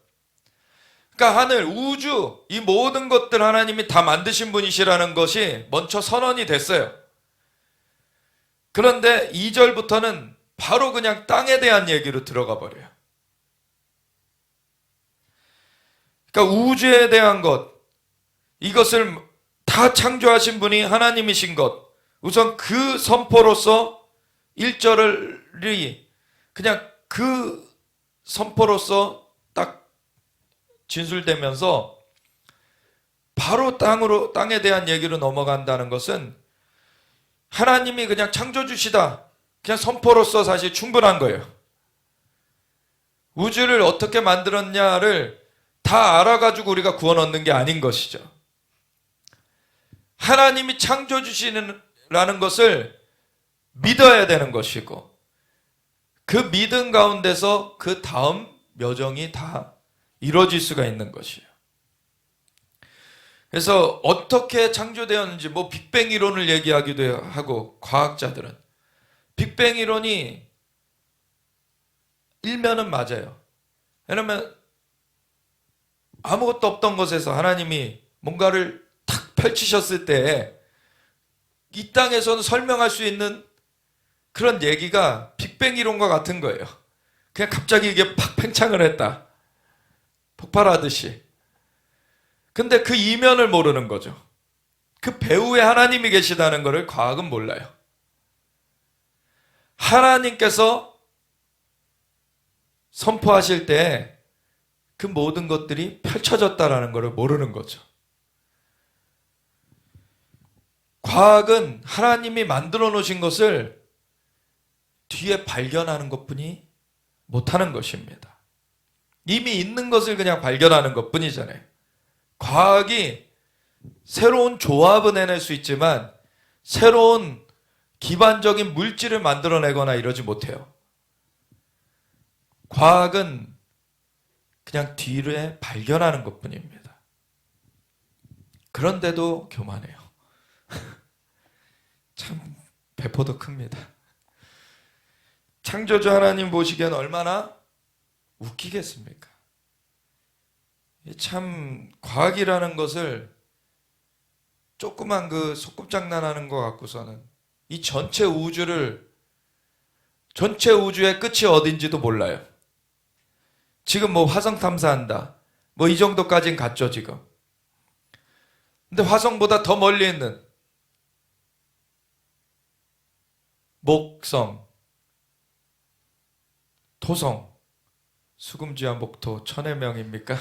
그러니까 하늘, 우주, 이 모든 것들 하나님이 다 만드신 분이시라는 것이 먼저 선언이 됐어요. 그런데 2절부터는 바로 그냥 땅에 대한 얘기로 들어가 버려요. 그러니까 우주에 대한 것, 이것을 다 창조하신 분이 하나님이신 것, 우선 그 선포로서 1절이 그냥 그 선포로서 딱 진술되면서 바로 땅에 대한 얘기로 넘어간다는 것은 하나님이 그냥 창조주시다, 그냥 선포로서 사실 충분한 거예요. 우주를 어떻게 만들었냐를 다 알아가지고 우리가 구원 얻는 게 아닌 것이죠. 하나님이 창조주시라는 것을 믿어야 되는 것이고, 그 믿음 가운데서 그 다음 여정이 다 이루어질 수가 있는 것이에요. 그래서 어떻게 창조되었는지 빅뱅 이론을 얘기하기도 하고, 과학자들은 빅뱅 이론이 일면은 맞아요. 왜냐하면 아무것도 없던 것에서 하나님이 뭔가를 탁 펼치셨을 때 이 땅에서는 설명할 수 있는 그런 얘기가 빅뱅 이론과 같은 거예요. 그냥 갑자기 이게 팍 팽창을 했다, 폭발하듯이. 근데 그 이면을 모르는 거죠. 그 배후에 하나님이 계시다는 것을 과학은 몰라요. 하나님께서 선포하실 때 그 모든 것들이 펼쳐졌다라는 것을 모르는 거죠. 과학은 하나님이 만들어 놓으신 것을 뒤에 발견하는 것뿐이 못하는 것입니다. 이미 있는 것을 그냥 발견하는 것뿐이잖아요. 과학이 새로운 조합은 해낼 수 있지만 새로운 기반적인 물질을 만들어내거나 이러지 못해요. 과학은 그냥 뒤에 발견하는 것뿐입니다. 그런데도 교만해요. 참 배포도 큽니다. 창조주 하나님 보시기엔 얼마나 웃기겠습니까? 참 과학이라는 것을 조그만 소꿉장난하는 것 같고서는 이 전체 우주의 끝이 어딘지도 몰라요. 지금 화성 탐사한다, 이 정도까지는 갔죠 지금. 근데 화성보다 더 멀리 있는 목성, 토성, 수금지와 목토, 천의 명입니까?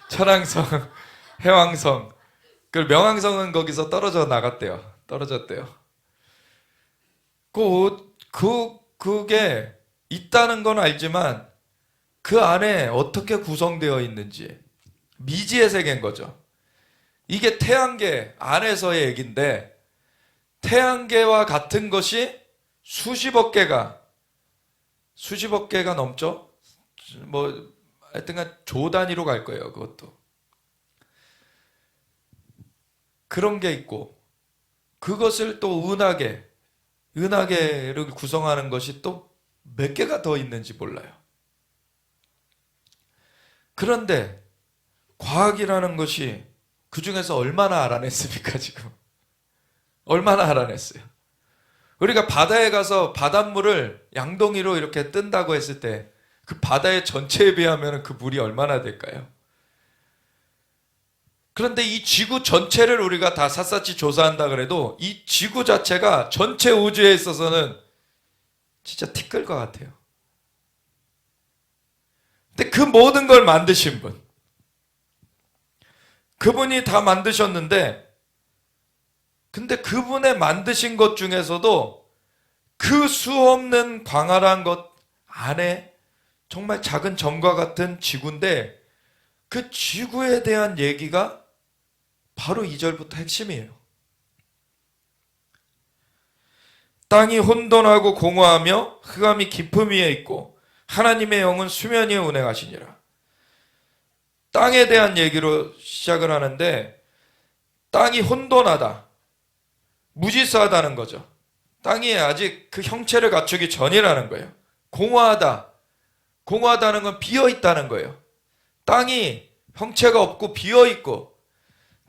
천왕성, 해왕성, 그 명왕성은 거기서 떨어졌대요. 그게 있다는 건 알지만 그 안에 어떻게 구성되어 있는지 미지의 세계인 거죠. 이게 태양계 안에서의 얘기인데, 태양계와 같은 것이 수십억 개가 넘죠. 하여튼간 조 단위로 갈 거예요. 그것도 그런 게 있고, 그것을 또 은하계를 구성하는 것이 또 몇 개가 더 있는지 몰라요. 그런데 과학이라는 것이 그 중에서 얼마나 알아냈습니까? 지금 얼마나 알아냈어요. 우리가 바다에 가서 바닷물을 양동이로 이렇게 뜬다고 했을 때 그 바다의 전체에 비하면 그 물이 얼마나 될까요? 그런데 이 지구 전체를 우리가 다 샅샅이 조사한다 그래도 이 지구 자체가 전체 우주에 있어서는 진짜 티끌 것 같아요. 근데 그 모든 걸 만드신 분, 그분이 다 만드셨는데, 근데 그분의 만드신 것 중에서도 그 수없는 광활한 것 안에 정말 작은 점과 같은 지구인데 그 지구에 대한 얘기가 바로 2절부터 핵심이에요. 땅이 혼돈하고 공허하며 흑암이 깊음 위에 있고 하나님의 영은 수면 위에 운행하시니라. 땅에 대한 얘기로 시작을 하는데 땅이 혼돈하다, 무질서하다는 거죠. 땅이 아직 그 형체를 갖추기 전이라는 거예요. 공허하다, 공허하다는 건 비어있다는 거예요. 땅이 형체가 없고 비어있고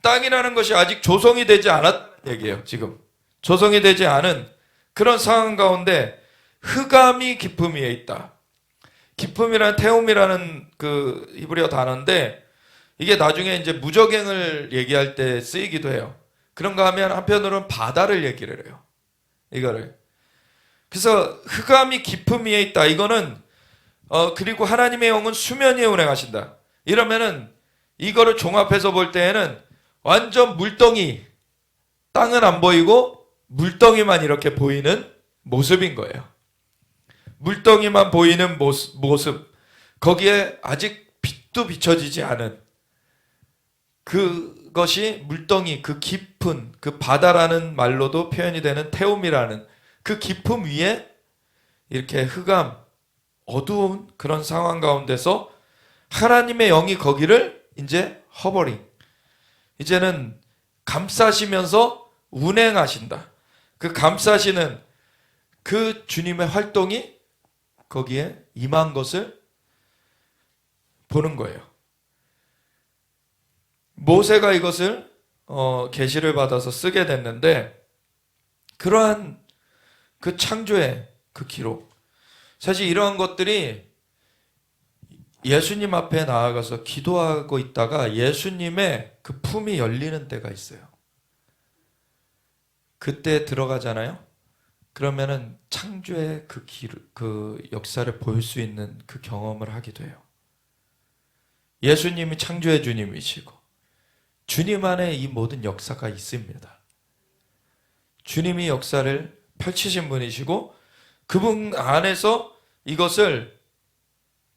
땅이라는 것이 아직 조성이 되지 않았다는 얘기예요. 지금 조성이 되지 않은 그런 상황 가운데 흑암이 깊음 위에 있다. 깊음이란 태움이라는 그 히브리어 단어인데 이게 나중에 이제 무적행을 얘기할 때 쓰이기도 해요. 그런가 하면 한편으로는 바다를 얘기를 해요. 이거를. 그래서 흑암이 깊음 위에 있다. 이거는 그리고 하나님의 영은 수면 위에 운행하신다. 이러면은 이거를 종합해서 볼 때에는 완전 물덩이, 땅은 안 보이고 물덩이만 이렇게 보이는 모습인 거예요. 물덩이만 보이는 모습. 거기에 아직 빛도 비춰지지 않은 그것이 물덩이, 그 깊은 그 바다라는 말로도 표현이 되는 태움이라는 그 깊음 위에 이렇게 흑암, 어두운 그런 상황 가운데서 하나님의 영이 거기를 이제 허버링, 이제는 감싸시면서 운행하신다. 그 감싸시는 그 주님의 활동이 거기에 임한 것을 보는 거예요. 모세가 이것을 계시를 받아서 쓰게 됐는데 그러한 그 창조의 그 기록, 사실 이러한 것들이 예수님 앞에 나아가서 기도하고 있다가 예수님의 그 품이 열리는 때가 있어요. 그때 들어가잖아요. 그러면은 창조의 그 역사를 볼 수 있는 그 경험을 하기도 해요. 예수님이 창조의 주님이시고 주님 안에 이 모든 역사가 있습니다. 주님이 역사를 펼치신 분이시고 그분 안에서 이것을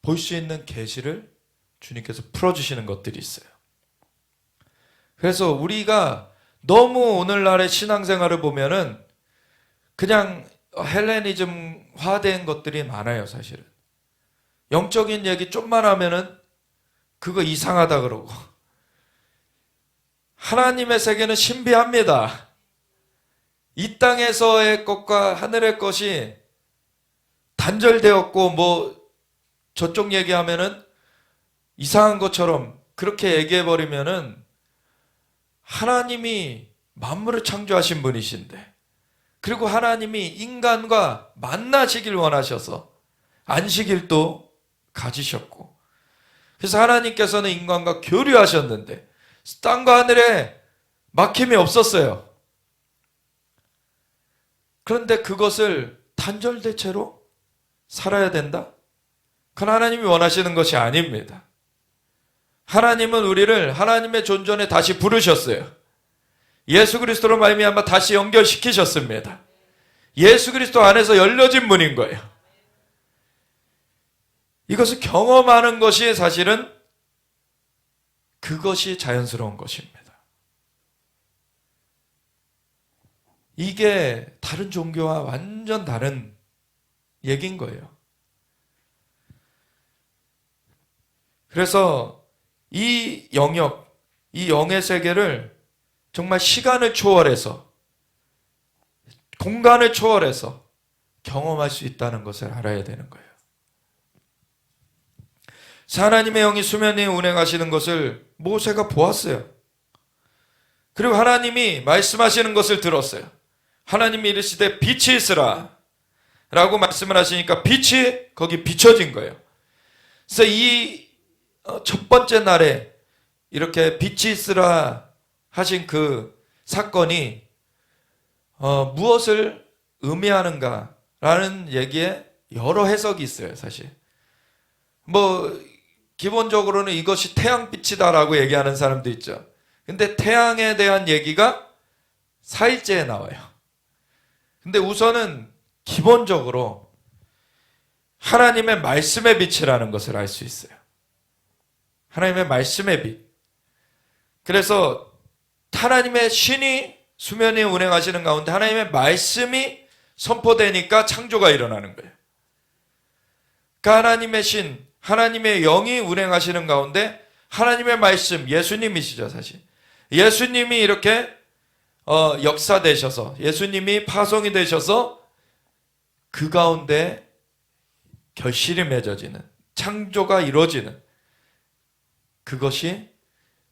볼 수 있는 계시를 주님께서 풀어주시는 것들이 있어요. 그래서 우리가 너무 오늘날의 신앙생활을 보면은 그냥 헬레니즘화된 것들이 많아요, 사실은. 영적인 얘기 좀만 하면은 그거 이상하다 그러고. 하나님의 세계는 신비합니다. 이 땅에서의 것과 하늘의 것이 단절되었고 뭐 저쪽 얘기하면은 이상한 것처럼 그렇게 얘기해버리면은 하나님이 만물을 창조하신 분이신데 그리고 하나님이 인간과 만나시길 원하셔서 안식일도 가지셨고 그래서 하나님께서는 인간과 교류하셨는데 땅과 하늘에 막힘이 없었어요. 그런데 그것을 단절된 채로 살아야 된다? 그건 하나님이 원하시는 것이 아닙니다. 하나님은 우리를 하나님의 존전에 다시 부르셨어요. 예수 그리스도로 말미암아 다시 연결시키셨습니다. 예수 그리스도 안에서 열려진 분인 거예요. 이것을 경험하는 것이 사실은 그것이 자연스러운 것입니다. 이게 다른 종교와 완전 다른 얘기인 거예요. 그래서 이 영역, 이 영의 세계를 정말 시간을 초월해서 공간을 초월해서 경험할 수 있다는 것을 알아야 되는 거예요. 하나님의 영이 수면 위에 운행하시는 것을 모세가 보았어요. 그리고 하나님이 말씀하시는 것을 들었어요. 하나님이 이르시되 빛이 있으라 라고 말씀을 하시니까 빛이 거기 비춰진 거예요. 그래서 이 첫 번째 날에 이렇게 빛이 있으라 하신 그 사건이 무엇을 의미하는가라는 얘기에 여러 해석이 있어요. 사실 뭐 기본적으로는 이것이 태양빛이다라고 얘기하는 사람도 있죠. 근데 태양에 대한 얘기가 4일째에 나와요. 근데 우선은 기본적으로 하나님의 말씀의 빛이라는 것을 알 수 있어요. 하나님의 말씀의 빛. 그래서 하나님의 신이 수면 위에 운행하시는 가운데 하나님의 말씀이 선포되니까 창조가 일어나는 거예요. 그러니까 하나님의 신, 하나님의 영이 운행하시는 가운데 하나님의 말씀, 예수님이시죠 사실. 예수님이 이렇게 역사되셔서, 예수님이 파송이 되셔서 그 가운데 결실이 맺어지는, 창조가 이루어지는 그것이,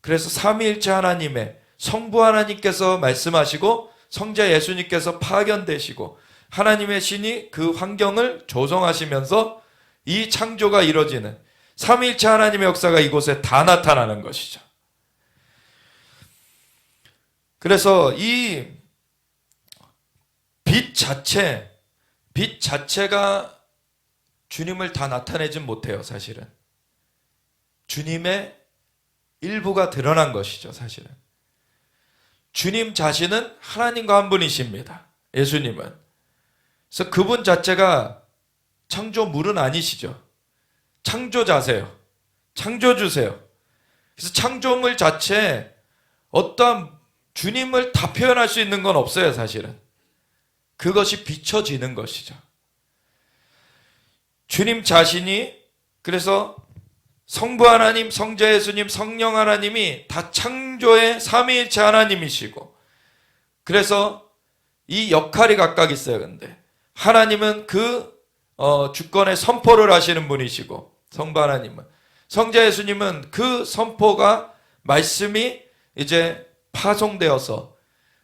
그래서 삼위일체 하나님의 성부 하나님께서 말씀하시고 성자 예수님께서 파견되시고 하나님의 신이 그 환경을 조성하시면서 이 창조가 이루어지는 삼위일체 하나님의 역사가 이곳에 다 나타나는 것이죠. 그래서 이 빛 자체가 주님을 다 나타내진 못해요 사실은. 주님의 일부가 드러난 것이죠 사실은. 주님 자신은 하나님과 한 분이십니다. 예수님은. 그래서 그분 자체가 창조물은 아니시죠. 창조자세요. 창조주세요. 그래서 창조물 자체에 어떠한 주님을 다 표현할 수 있는 건 없어요 사실은. 그것이 비춰지는 것이죠. 주님 자신이, 그래서 성부 하나님, 성자 예수님, 성령 하나님이 다 창조의 삼위일체 하나님이시고, 그래서 이 역할이 각각 있어요. 근데 하나님은 그 주권의 선포를 하시는 분이시고, 성부 하나님은, 성자 예수님은 그 선포가, 말씀이 이제 파송되어서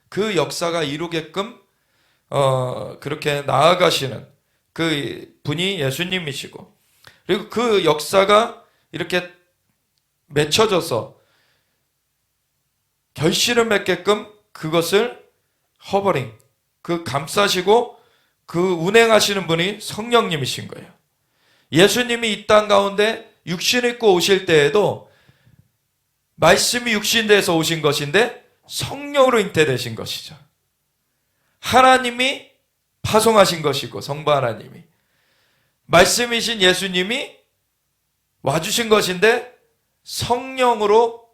그 역사가 이루게끔 그렇게 나아가시는 그 분이 예수님이시고, 그리고 그 역사가 이렇게 맺혀져서 결실을 맺게끔 그것을 허버링, 그 감싸시고 그 운행하시는 분이 성령님이신 거예요. 예수님이 이 땅 가운데 육신 입고 오실 때에도 말씀이 육신돼서 오신 것인데 성령으로 잉태되신 것이죠. 하나님이 파송하신 것이고, 성부 하나님이, 말씀이신 예수님이 와주신 것인데 성령으로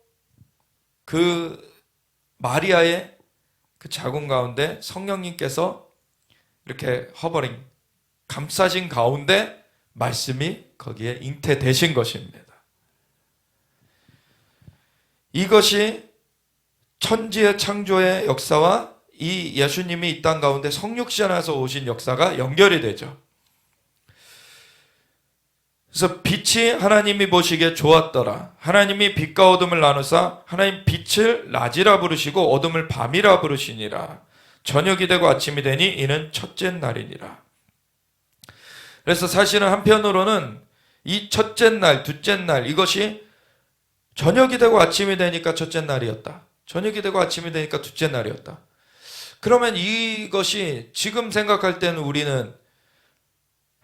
그 마리아의 그 자궁 가운데 성령님께서 이렇게 허버링, 감싸신 가운데 말씀이 거기에 잉태되신 것입니다. 이것이 천지의 창조의 역사와 이 예수님이 이 땅 가운데 성육신 안에서 오신 역사가 연결이 되죠. 그래서 빛이 하나님이 보시기에 좋았더라. 하나님이 빛과 어둠을 나누사 하나님 빛을 낮이라 부르시고 어둠을 밤이라 부르시니라. 저녁이 되고 아침이 되니 이는 첫째 날이니라. 그래서 사실은 한편으로는 이 첫째 날, 둘째 날, 이것이 저녁이 되고 아침이 되니까 첫째 날이었다. 저녁이 되고 아침이 되니까 둘째 날이었다. 그러면 이것이 지금 생각할 때는 우리는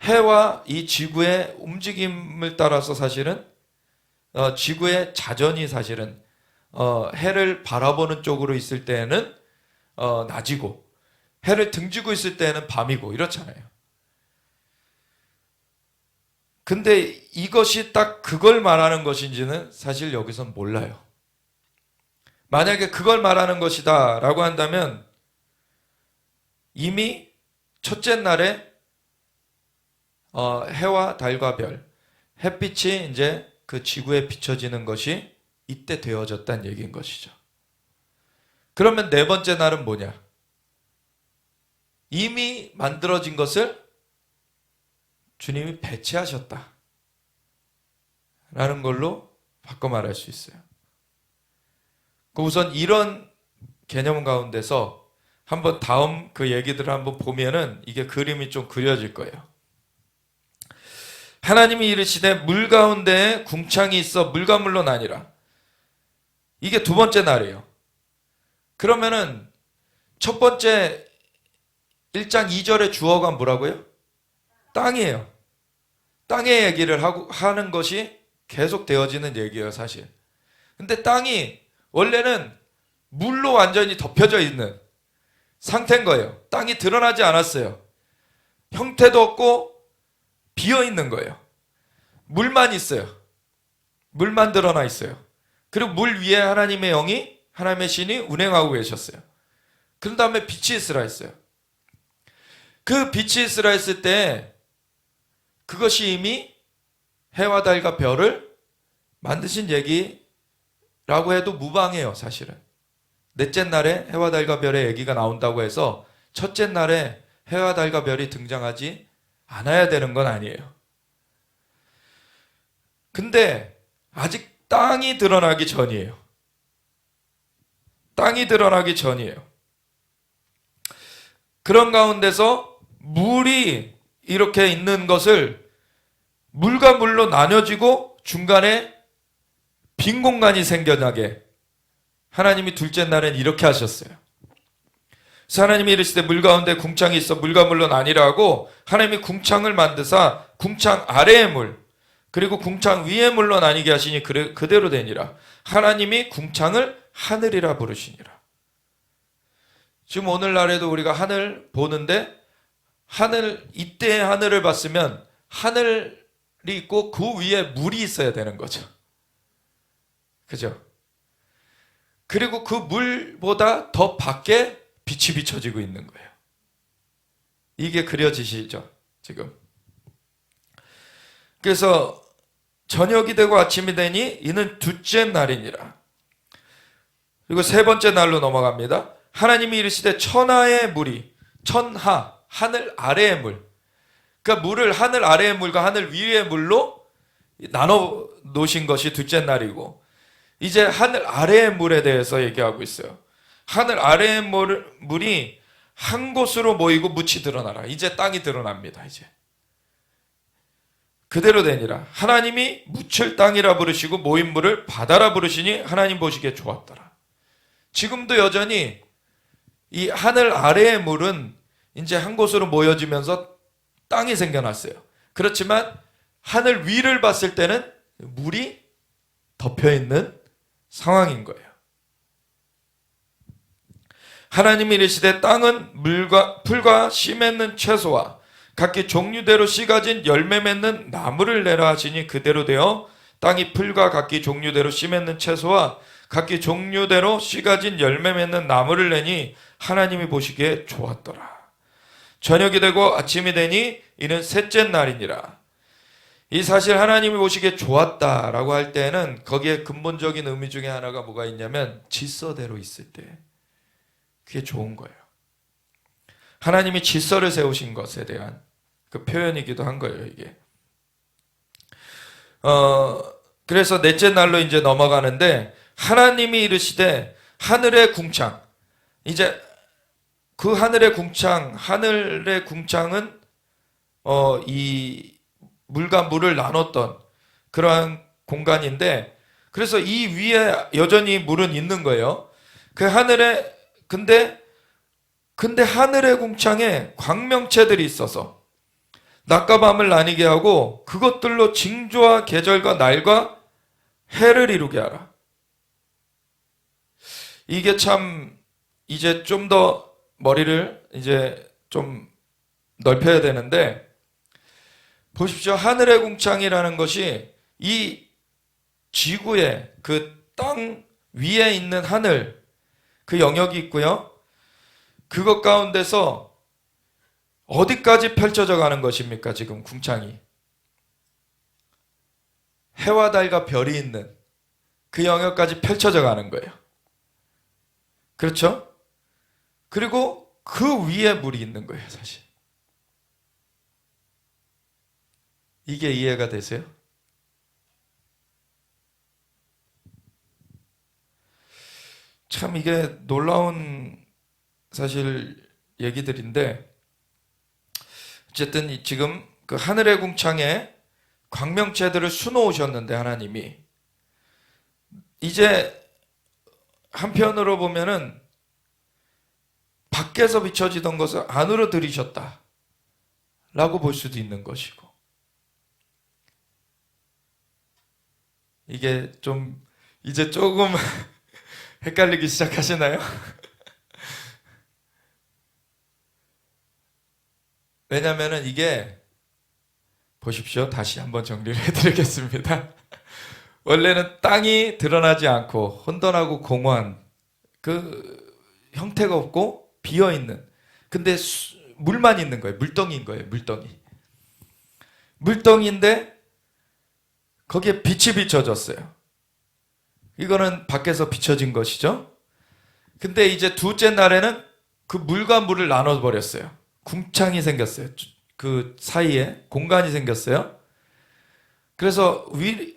해와 이 지구의 움직임을 따라서 사실은 지구의 자전이 사실은 해를 바라보는 쪽으로 있을 때는 낮이고 해를 등지고 있을 때는 밤이고 이렇잖아요. 근데 이것이 딱 그걸 말하는 것인지는 사실 여기선 몰라요. 만약에 그걸 말하는 것이다 라고 한다면 이미 첫째 날에 해와 달과 별, 햇빛이 이제 그 지구에 비춰지는 것이 이때 되어졌다는 얘기인 것이죠. 그러면 네 번째 날은 뭐냐? 이미 만들어진 것을 주님이 배치하셨다 라는 걸로 바꿔 말할 수 있어요. 우선 이런 개념 가운데서 한번 다음 그 얘기들을 한번 보면은 이게 그림이 좀 그려질 거예요. 하나님이 이르시되 물 가운데에 궁창이 있어 물과 물로 나뉘라. 이게 두 번째 날이에요. 그러면은 첫 번째 1장 2절의 주어가 뭐라고요? 땅이에요. 땅의 얘기를 하는 것이 계속 되어지는 얘기예요, 사실. 근데 땅이 원래는 물로 완전히 덮여져 있는 상태인 거예요. 땅이 드러나지 않았어요. 형태도 없고 비어 있는 거예요. 물만 있어요. 물만 드러나 있어요. 그리고 물 위에 하나님의 영이, 하나님의 신이 운행하고 계셨어요. 그런 다음에 빛이 있으라 했어요. 그 빛이 있으라 했을 때 그것이 이미 해와 달과 별을 만드신 얘기라고 해도 무방해요. 사실은 넷째 날에 해와 달과 별의 얘기가 나온다고 해서 첫째 날에 해와 달과 별이 등장하지 않아야 되는 건 아니에요. 근데 아직 땅이 드러나기 전이에요. 땅이 드러나기 전이에요. 그런 가운데서 물이 이렇게 있는 것을 물과 물로 나뉘어지고 중간에 빈 공간이 생겨나게 하나님이 둘째 날엔 이렇게 하셨어요. 그래서 하나님이 이르시되 물 가운데 궁창이 있어 물과 물로 나뉘라 하고 하나님이 궁창을 만드사 궁창 아래의 물 그리고 궁창 위의 물로 나뉘게 하시니 그대로 되니라. 하나님이 궁창을 하늘이라 부르시니라. 지금 오늘날에도 우리가 하늘 보는데 이때의 하늘을 봤으면 하늘이 있고 그 위에 물이 있어야 되는 거죠. 그죠? 그리고 그 물보다 더 밖에 빛이 비춰지고 있는 거예요. 이게 그려지시죠? 지금. 그래서 저녁이 되고 아침이 되니 이는 둘째 날이니라. 그리고 세 번째 날로 넘어갑니다. 하나님이 이르시되 천하의 물이 하늘 아래의 물. 그러니까 물을 하늘 아래의 물과 하늘 위의 물로 나눠 놓으신 것이 둘째 날이고 이제 하늘 아래의 물에 대해서 얘기하고 있어요. 하늘 아래의 물이 한 곳으로 모이고 묻이 드러나라. 이제 땅이 드러납니다. 이제 그대로 되니라. 하나님이 묻힐 땅이라 부르시고 모인 물을 바다라 부르시니 하나님 보시기에 좋았더라. 지금도 여전히 이 하늘 아래의 물은 이제 한 곳으로 모여지면서 땅이 생겨났어요. 그렇지만 하늘 위를 봤을 때는 물이 덮여있는 상황인 거예요. 하나님이 이르시되 땅은 풀과 씨 맺는 채소와 각기 종류대로 씨 가진 열매 맺는 나무를 내라 하시니 그대로 되어 땅이 풀과 각기 종류대로 씨 맺는 채소와 각기 종류대로 씨 가진 열매 맺는 나무를 내니 하나님이 보시기에 좋았더라. 저녁이 되고 아침이 되니 이는 셋째 날이니라. 이 사실 하나님이 보시기에 좋았다라고 할 때는 거기에 근본적인 의미 중에 하나가 뭐가 있냐면 질서대로 있을 때 그게 좋은 거예요. 하나님이 질서를 세우신 것에 대한 그 표현이기도 한 거예요, 이게. 그래서 넷째 날로 이제 넘어가는데 하나님이 이르시되 하늘의 궁창. 이제 그 하늘의 궁창은 이 물과 물을 나눴던 그러한 공간인데 그래서 이 위에 여전히 물은 있는 거예요. 그 하늘에 근데 하늘의 궁창에 광명체들이 있어서 낮과 밤을 나뉘게 하고 그것들로 징조와 계절과 날과 해를 이루게 하라. 이게 참 이제 좀 더 머리를 이제 좀 넓혀야 되는데 보십시오. 하늘의 궁창이라는 것이 이 지구의 그 땅 위에 있는 하늘 그 영역이 있고요. 그것 가운데서 어디까지 펼쳐져 가는 것입니까? 지금 궁창이. 해와 달과 별이 있는 그 영역까지 펼쳐져 가는 거예요. 그렇죠? 그리고 그 위에 물이 있는 거예요, 사실. 이게 이해가 되세요? 참 이게 놀라운 사실 얘기들인데 어쨌든 지금 그 하늘의 궁창에 광명체들을 수놓으셨는데 하나님이 이제 한편으로 보면은 밖에서 비춰지던 것을 안으로 들이셨다 라고 볼 수도 있는 것이고 이게 좀 이제 조금 헷갈리기 시작하시나요? 왜냐면은 이게 보십시오. 다시 한번 정리를 해드리겠습니다. 원래는 땅이 드러나지 않고 혼돈하고 공허한 그 형태가 없고 비어있는, 근데 물만 있는 거예요. 물덩이인 거예요. 물덩이인데 거기에 빛이 비춰졌어요. 이거는 밖에서 비춰진 것이죠. 근데 이제 둘째 날에는 그 물과 물을 나눠버렸어요. 궁창이 생겼어요. 그 사이에 공간이 생겼어요. 그래서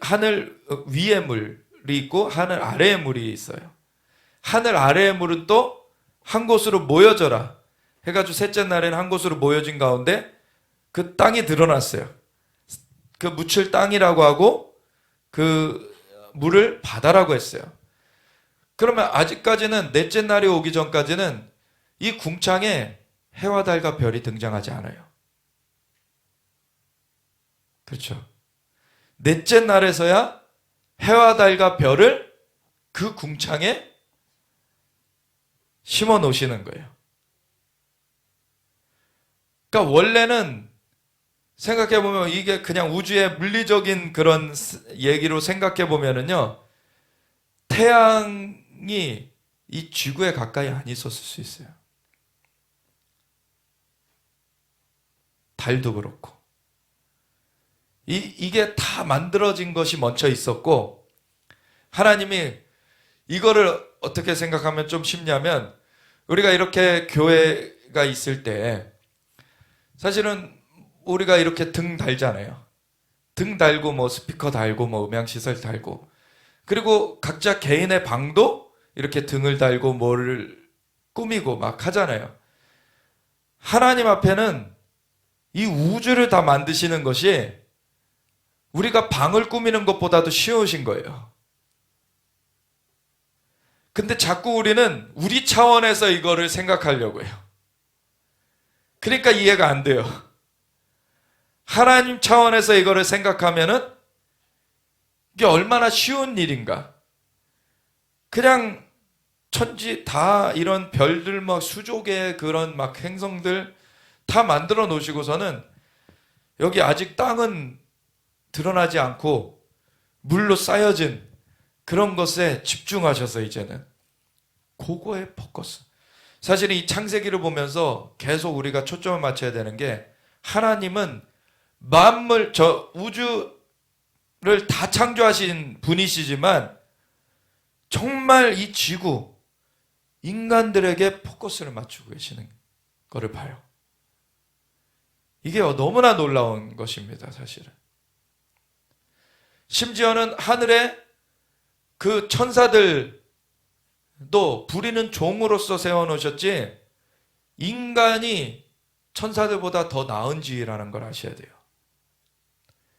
하늘 위에 물이 있고 하늘 아래에 물이 있어요. 하늘 아래의 물은 또 한 곳으로 모여져라 해가지고 셋째 날에는 한 곳으로 모여진 가운데 그 땅이 드러났어요. 그 묻힐 땅이라고 하고 그 물을 바다라고 했어요. 그러면 아직까지는 넷째 날이 오기 전까지는 이 궁창에 해와 달과 별이 등장하지 않아요. 그렇죠. 넷째 날에서야 해와 달과 별을 그 궁창에 심어 놓으시는 거예요. 그러니까 원래는 생각해보면 이게 그냥 우주의 물리적인 그런 얘기로 생각해보면은요, 태양이 이 지구에 가까이 안 있었을 수 있어요. 달도 그렇고. 이게 다 만들어진 것이 먼저 있었고, 하나님이 이거를 어떻게 생각하면 좀 쉽냐면, 우리가 이렇게 교회가 있을 때 사실은 우리가 이렇게 등 달잖아요. 등 달고 뭐 스피커 달고 뭐 음향시설 달고, 그리고 각자 개인의 방도 이렇게 등을 달고 뭐를 꾸미고 막 하잖아요. 하나님 앞에는 이 우주를 다 만드시는 것이 우리가 방을 꾸미는 것보다도 쉬우신 거예요. 근데 자꾸 우리는 우리 차원에서 이거를 생각하려고 해요. 그러니까 이해가 안 돼요. 하나님 차원에서 이거를 생각하면은 이게 얼마나 쉬운 일인가. 그냥 천지 다 이런 별들 막 수족의 그런 막 행성들 다 만들어 놓으시고서는 여기 아직 땅은 드러나지 않고 물로 쌓여진 그런 것에 집중하셔서 이제는 그거에 포커스. 사실 이 창세기를 보면서 계속 우리가 초점을 맞춰야 되는 게, 하나님은 만물, 저 우주를 다 창조하신 분이시지만 정말 이 지구, 인간들에게 포커스를 맞추고 계시는 거를 봐요. 이게 너무나 놀라운 것입니다, 사실은. 심지어는 하늘에 그 천사들도 부리는 종으로서 세워놓으셨지, 인간이 천사들보다 더 나은 지위라는 걸 아셔야 돼요.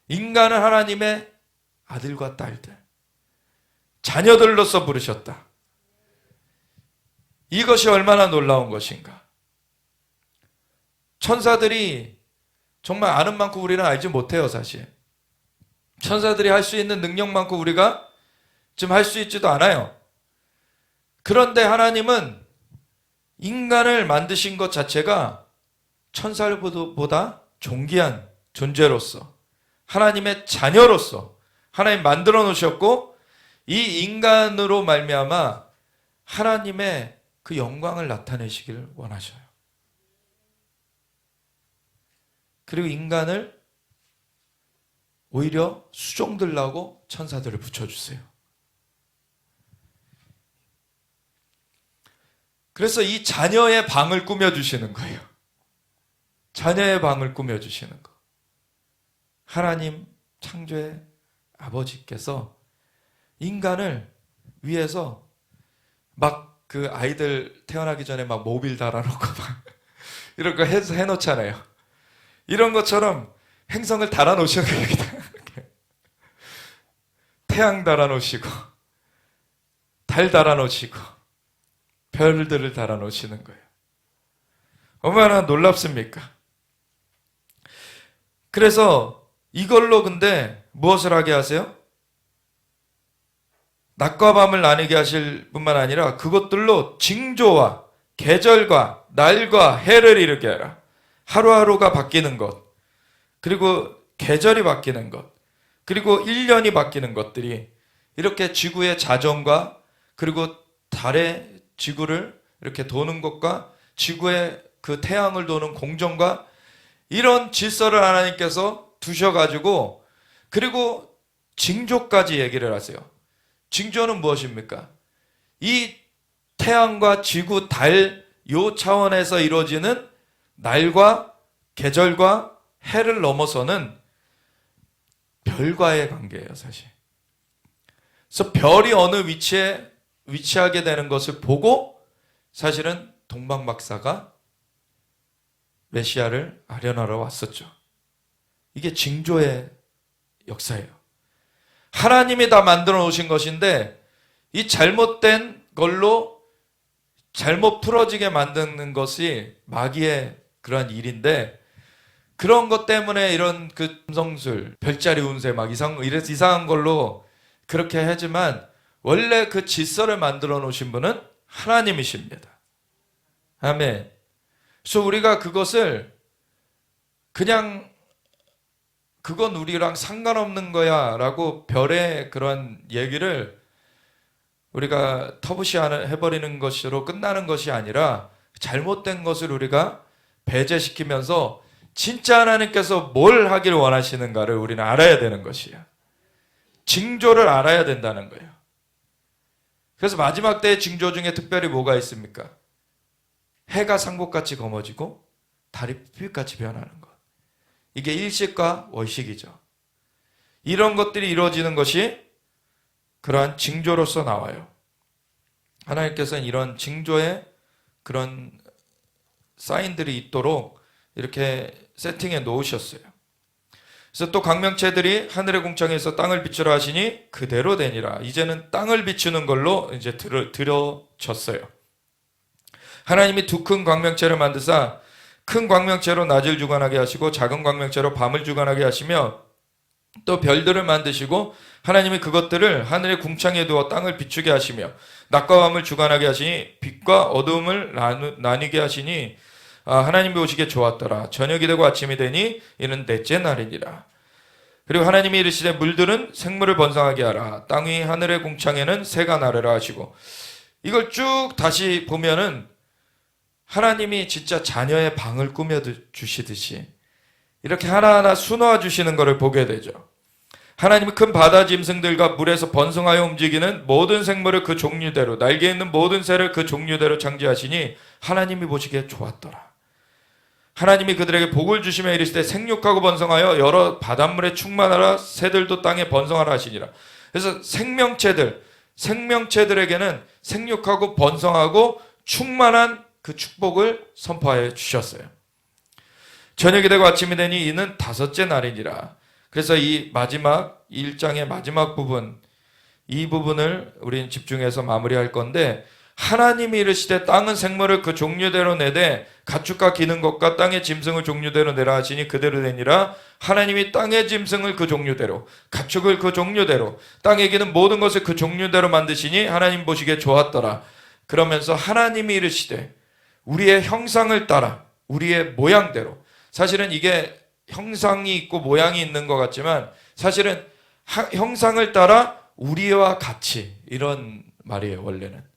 인간은 하나님의 아들과 딸들, 자녀들로서 부르셨다. 이것이 얼마나 놀라운 것인가. 천사들이 정말 아는 만큼 우리는 알지 못해요, 사실. 천사들이 할 수 있는 능력만큼 우리가 지금 할 수 있지도 않아요. 그런데 하나님은 인간을 만드신 것 자체가 천사들보다 존귀한 존재로서, 하나님의 자녀로서 하나님 만들어 놓으셨고, 이 인간으로 말미암아 하나님의 그 영광을 나타내시길 원하셔요. 그리고 인간을 오히려 수종들라고 천사들을 붙여주세요. 그래서 이 자녀의 방을 꾸며주시는 거예요. 자녀의 방을 꾸며주시는 거. 하나님 창조의 아버지께서 인간을 위해서 막 그 아이들 태어나기 전에 막 모빌 달아놓고 막 이런 거 해놓잖아요. 이런 것처럼 행성을 달아놓으시는 거예요. 태양 달아놓으시고, 달 달아놓으시고, 별들을 달아놓으시는 거예요. 얼마나 놀랍습니까? 그래서 이걸로 근데 무엇을 하게 하세요? 낮과 밤을 나뉘게 하실 뿐만 아니라 그것들로 징조와 계절과 날과 해를 이루게 하라. 하루하루가 바뀌는 것, 그리고 계절이 바뀌는 것, 그리고 1년이 바뀌는 것들이 이렇게 지구의 자전과 그리고 달의 지구를 이렇게 도는 것과 지구의 그 태양을 도는 공정과 이런 질서를 하나님께서 두셔가지고, 그리고 징조까지 얘기를 하세요. 징조는 무엇입니까? 이 태양과 지구, 달, 요 차원에서 이루어지는 날과 계절과 해를 넘어서는 별과의 관계예요, 사실. 그래서 별이 어느 위치에 위치하게 되는 것을 보고 사실은 동방박사가 메시아를 아련하러 왔었죠. 이게 징조의 역사예요. 하나님이 다 만들어 놓으신 것인데 이 잘못된 걸로 잘못 풀어지게 만드는 것이 마귀의 그러한 일인데, 그런 것 때문에 이런 그 점성술, 별자리 운세 막 이상한 걸로 그렇게 하지만 원래 그 질서를 만들어 놓으신 분은 하나님이십니다. 아멘. 그래서 우리가 그것을 그냥 그건 우리랑 상관없는 거야 라고 별의 그런 얘기를 우리가 터부시 해버리는 것으로 끝나는 것이 아니라 잘못된 것을 우리가 배제시키면서 진짜 하나님께서 뭘 하길 원하시는가를 우리는 알아야 되는 것이야. 징조를 알아야 된다는 거예요. 그래서 마지막 때의 징조 중에 특별히 뭐가 있습니까? 해가 상복같이 검어지고 달이 햇빛같이 변하는 것. 이게 일식과 월식이죠. 이런 것들이 이루어지는 것이 그러한 징조로서 나와요. 하나님께서는 이런 징조의 그런 사인들이 있도록 이렇게 세팅해 놓으셨어요. 그래서 또 광명체들이 하늘의 궁창에서 땅을 비추라 하시니 그대로 되니라. 이제는 땅을 비추는 걸로 이제 들어졌어요. 하나님이 두 큰 광명체를 만드사 큰 광명체로 낮을 주관하게 하시고 작은 광명체로 밤을 주관하게 하시며 또 별들을 만드시고 하나님이 그것들을 하늘의 궁창에 두어 땅을 비추게 하시며 낮과 밤을 주관하게 하시니 빛과 어두움을 나뉘게 하시니 하나님이 보시기에 좋았더라. 저녁이 되고 아침이 되니 이는 넷째 날이니라. 그리고 하나님이 이르시되 물들은 생물을 번성하게 하라. 땅 위 하늘의 궁창에는 새가 나르라 하시고, 이걸 쭉 다시 보면은 하나님이 진짜 자녀의 방을 꾸며 주시듯이 이렇게 하나하나 수놓아 주시는 것을 보게 되죠. 하나님이 큰 바다 짐승들과 물에서 번성하여 움직이는 모든 생물을 그 종류대로, 날개 있는 모든 새를 그 종류대로 창조하시니 하나님이 보시기에 좋았더라. 하나님이 그들에게 복을 주시며 이르시되 생육하고 번성하여 여러 바닷물에 충만하라. 새들도 땅에 번성하라 하시니라. 그래서 생명체들에게는 생육하고 번성하고 충만한 그 축복을 선포하여 주셨어요. 저녁이 되고 아침이 되니 이는 다섯째 날이니라. 그래서 이 마지막 1장의 마지막 부분, 이 부분을 우리는 집중해서 마무리할 건데, 하나님이 이르시되 땅은 생물을 그 종류대로 내되 가축과 기는 것과 땅의 짐승을 종류대로 내라 하시니 그대로 되니라. 하나님이 땅의 짐승을 그 종류대로, 가축을 그 종류대로, 땅에 기는 모든 것을 그 종류대로 만드시니 하나님 보시기에 좋았더라. 그러면서 하나님이 이르시되 우리의 형상을 따라 우리의 모양대로, 사실은 이게 형상이 있고 모양이 있는 것 같지만 사실은 형상을 따라 우리와 같이, 이런 말이에요 원래는.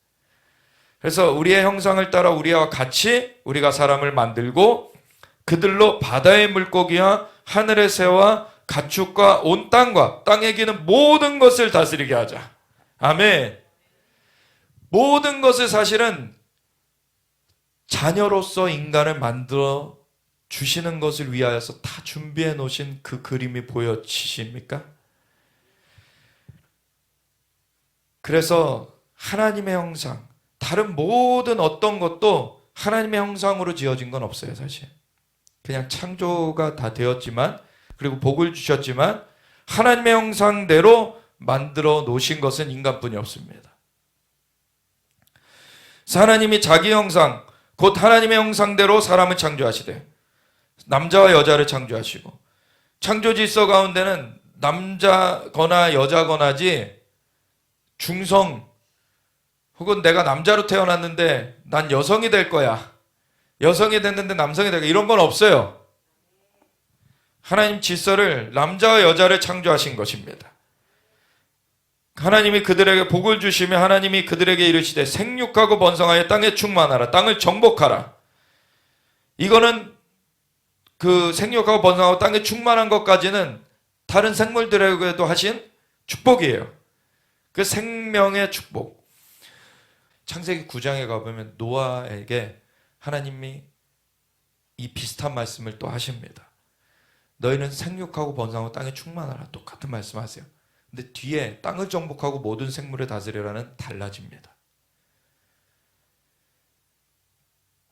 그래서 우리의 형상을 따라 우리와 같이 우리가 사람을 만들고 그들로 바다의 물고기와 하늘의 새와 가축과 온 땅과 땅에 기는 모든 것을 다스리게 하자. 아멘. 모든 것을 사실은 자녀로서 인간을 만들어 주시는 것을 위하여서 다 준비해 놓으신 그 그림이 보여지십니까? 그래서 하나님의 형상, 다른 모든 어떤 것도 하나님의 형상으로 지어진 건 없어요, 사실. 그냥 창조가 다 되었지만, 그리고 복을 주셨지만 하나님의 형상대로 만들어 놓으신 것은 인간뿐이 없습니다. 그래서 하나님이 자기 형상, 곧 하나님의 형상대로 사람을 창조하시되 남자와 여자를 창조하시고, 창조 질서 가운데는 남자거나 여자거나지 중성 혹은 내가 남자로 태어났는데 난 여성이 될 거야, 여성이 됐는데 남성이 될 거야, 이런 건 없어요. 하나님 질서를 남자와 여자를 창조하신 것입니다. 하나님이 그들에게 복을 주시며 하나님이 그들에게 이르시되 생육하고 번성하여 땅에 충만하라. 땅을 정복하라. 이거는 그 생육하고 번성하고 땅에 충만한 것까지는 다른 생물들에게도 하신 축복이에요. 그 생명의 축복. 창세기 9장에 가보면 노아에게 하나님이 이 비슷한 말씀을 또 하십니다. 너희는 생육하고 번성하고 땅에 충만하라. 똑같은 말씀하세요. 근데 뒤에 땅을 정복하고 모든 생물을 다스리라는 달라집니다.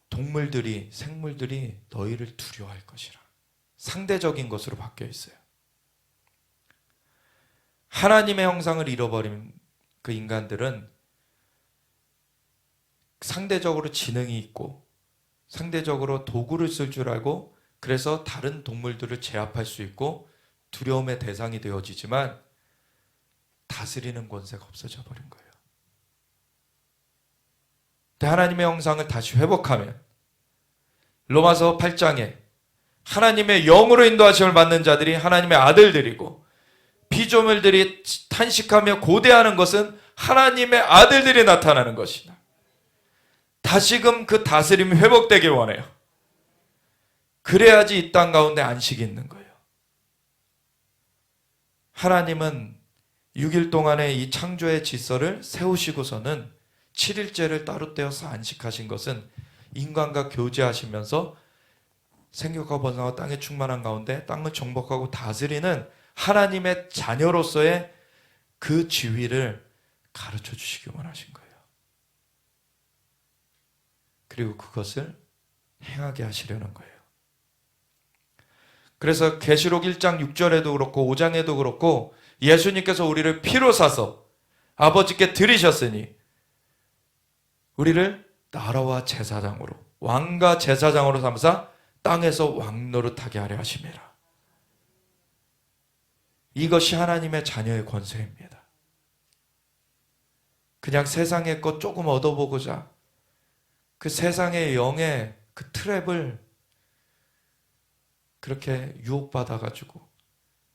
동물들이, 생물들이 너희를 두려워할 것이라. 상대적인 것으로 바뀌어 있어요. 하나님의 형상을 잃어버린 그 인간들은 상대적으로 지능이 있고 상대적으로 도구를 쓸 줄 알고 그래서 다른 동물들을 제압할 수 있고 두려움의 대상이 되어지지만 다스리는 권세가 없어져 버린 거예요. 근데 하나님의 형상을 다시 회복하면 로마서 8장에 하나님의 영으로 인도하심을 받는 자들이 하나님의 아들들이고 피조물들이 탄식하며 고대하는 것은 하나님의 아들들이 나타나는 것이다. 다시금 그 다스림이 회복되길 원해요. 그래야지 이 땅 가운데 안식이 있는 거예요. 하나님은 6일 동안의 이 창조의 질서를 세우시고서는 7일째를 따로 떼어서 안식하신 것은 인간과 교제하시면서 생육하고 번성하고 땅에 충만한 가운데 땅을 정복하고 다스리는 하나님의 자녀로서의 그 지위를 가르쳐 주시기 원하신 거예요. 그리고 그것을 행하게 하시려는 거예요. 그래서 계시록 1장 6절에도 그렇고 5장에도 그렇고 예수님께서 우리를 피로 사서 아버지께 드리셨으니 우리를 나라와 제사장으로 왕과 제사장으로 삼사 땅에서 왕노릇하게 하려 하심이라. 이것이 하나님의 자녀의 권세입니다. 그냥 세상의 것 조금 얻어보고자 그 세상의 영의 그 트랩을 그렇게 유혹받아가지고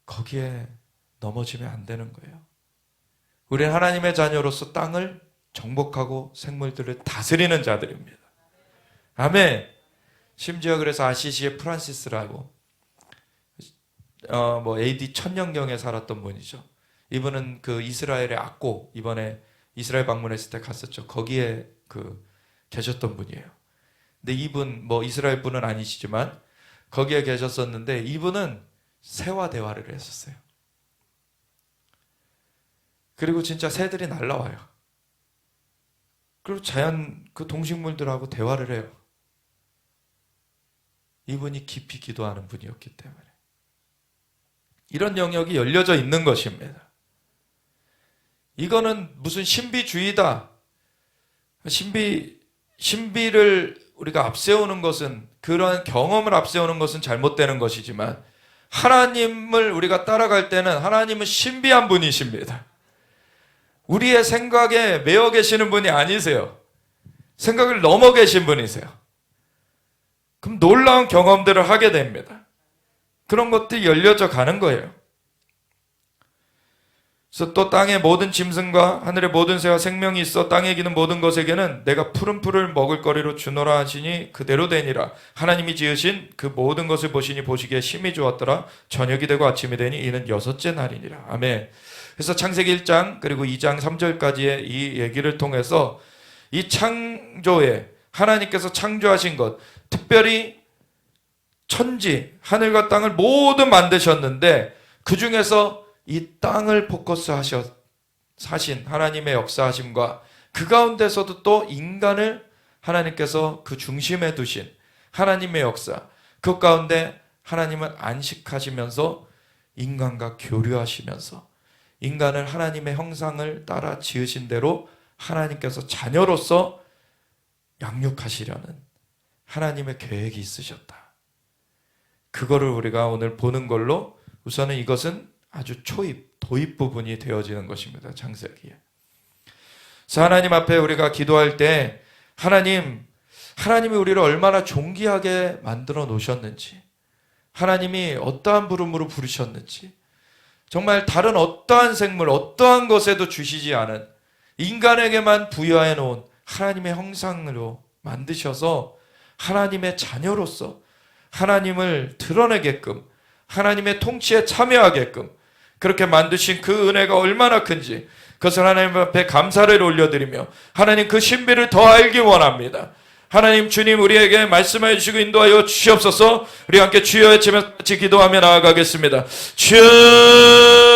거기에 넘어지면 안 되는 거예요. 우리는 하나님의 자녀로서 땅을 정복하고 생물들을 다스리는 자들입니다. 아멘. 심지어 그래서 아시시의 프란시스라고 AD 1000년경에 살았던 분이죠. 이분은 그 이스라엘의 악고 이번에 이스라엘 방문했을 때 갔었죠. 거기에 계셨던 분이에요. 근데 이분 이스라엘 분은 아니시지만 거기에 계셨었는데 이분은 새와 대화를 했었어요. 그리고 진짜 새들이 날라와요. 그리고 자연 그 동식물들하고 대화를 해요. 이분이 깊이 기도하는 분이었기 때문에 이런 영역이 열려져 있는 것입니다. 이거는 무슨 신비주의다. 신비를 우리가 앞세우는 것은 그런 경험을 앞세우는 것은 잘못되는 것이지만 하나님을 우리가 따라갈 때는 하나님은 신비한 분이십니다. 우리의 생각에 매여 계시는 분이 아니세요. 생각을 넘어 계신 분이세요. 그럼 놀라운 경험들을 하게 됩니다. 그런 것들이 열려져 가는 거예요. 그래서 또 땅의 모든 짐승과 하늘의 모든 새와 생명이 있어 땅에 기는 모든 것에게는 내가 푸른 풀을 먹을 거리로 주노라 하시니 그대로 되니라. 하나님이 지으신 그 모든 것을 보시니 보시기에 심히 좋았더라. 저녁이 되고 아침이 되니 이는 6째 날이니라. 아멘. 그래서 창세기 1장 그리고 2장 3절까지의 이 얘기를 통해서 이 창조에 하나님께서 창조하신 것, 특별히 천지, 하늘과 땅을 모두 만드셨는데 그 중에서 이 땅을 포커스하셔 사신 하나님의 역사하심과 그 가운데서도 또 인간을 하나님께서 그 중심에 두신 하나님의 역사, 그 가운데 하나님은 안식하시면서 인간과 교류하시면서 인간을 하나님의 형상을 따라 지으신 대로 하나님께서 자녀로서 양육하시려는 하나님의 계획이 있으셨다. 그거를 우리가 오늘 보는 걸로 우선은 이것은 아주 초입, 도입 부분이 되어지는 것입니다. 창세기에. 그래서 하나님 앞에 우리가 기도할 때 하나님이 우리를 얼마나 존귀하게 만들어 놓으셨는지, 하나님이 어떠한 부름으로 부르셨는지, 정말 다른 어떠한 생물, 어떠한 것에도 주시지 않은 인간에게만 부여해 놓은 하나님의 형상으로 만드셔서 하나님의 자녀로서 하나님을 드러내게끔, 하나님의 통치에 참여하게끔 그렇게 만드신 그 은혜가 얼마나 큰지, 그것을 하나님 앞에 감사를 올려드리며 하나님 그 신비를 더 알기 원합니다. 하나님 주님 우리에게 말씀해 주시고 인도하여 주시옵소서. 우리 함께 주여 외치며 같이 기도하며 나아가겠습니다. 주여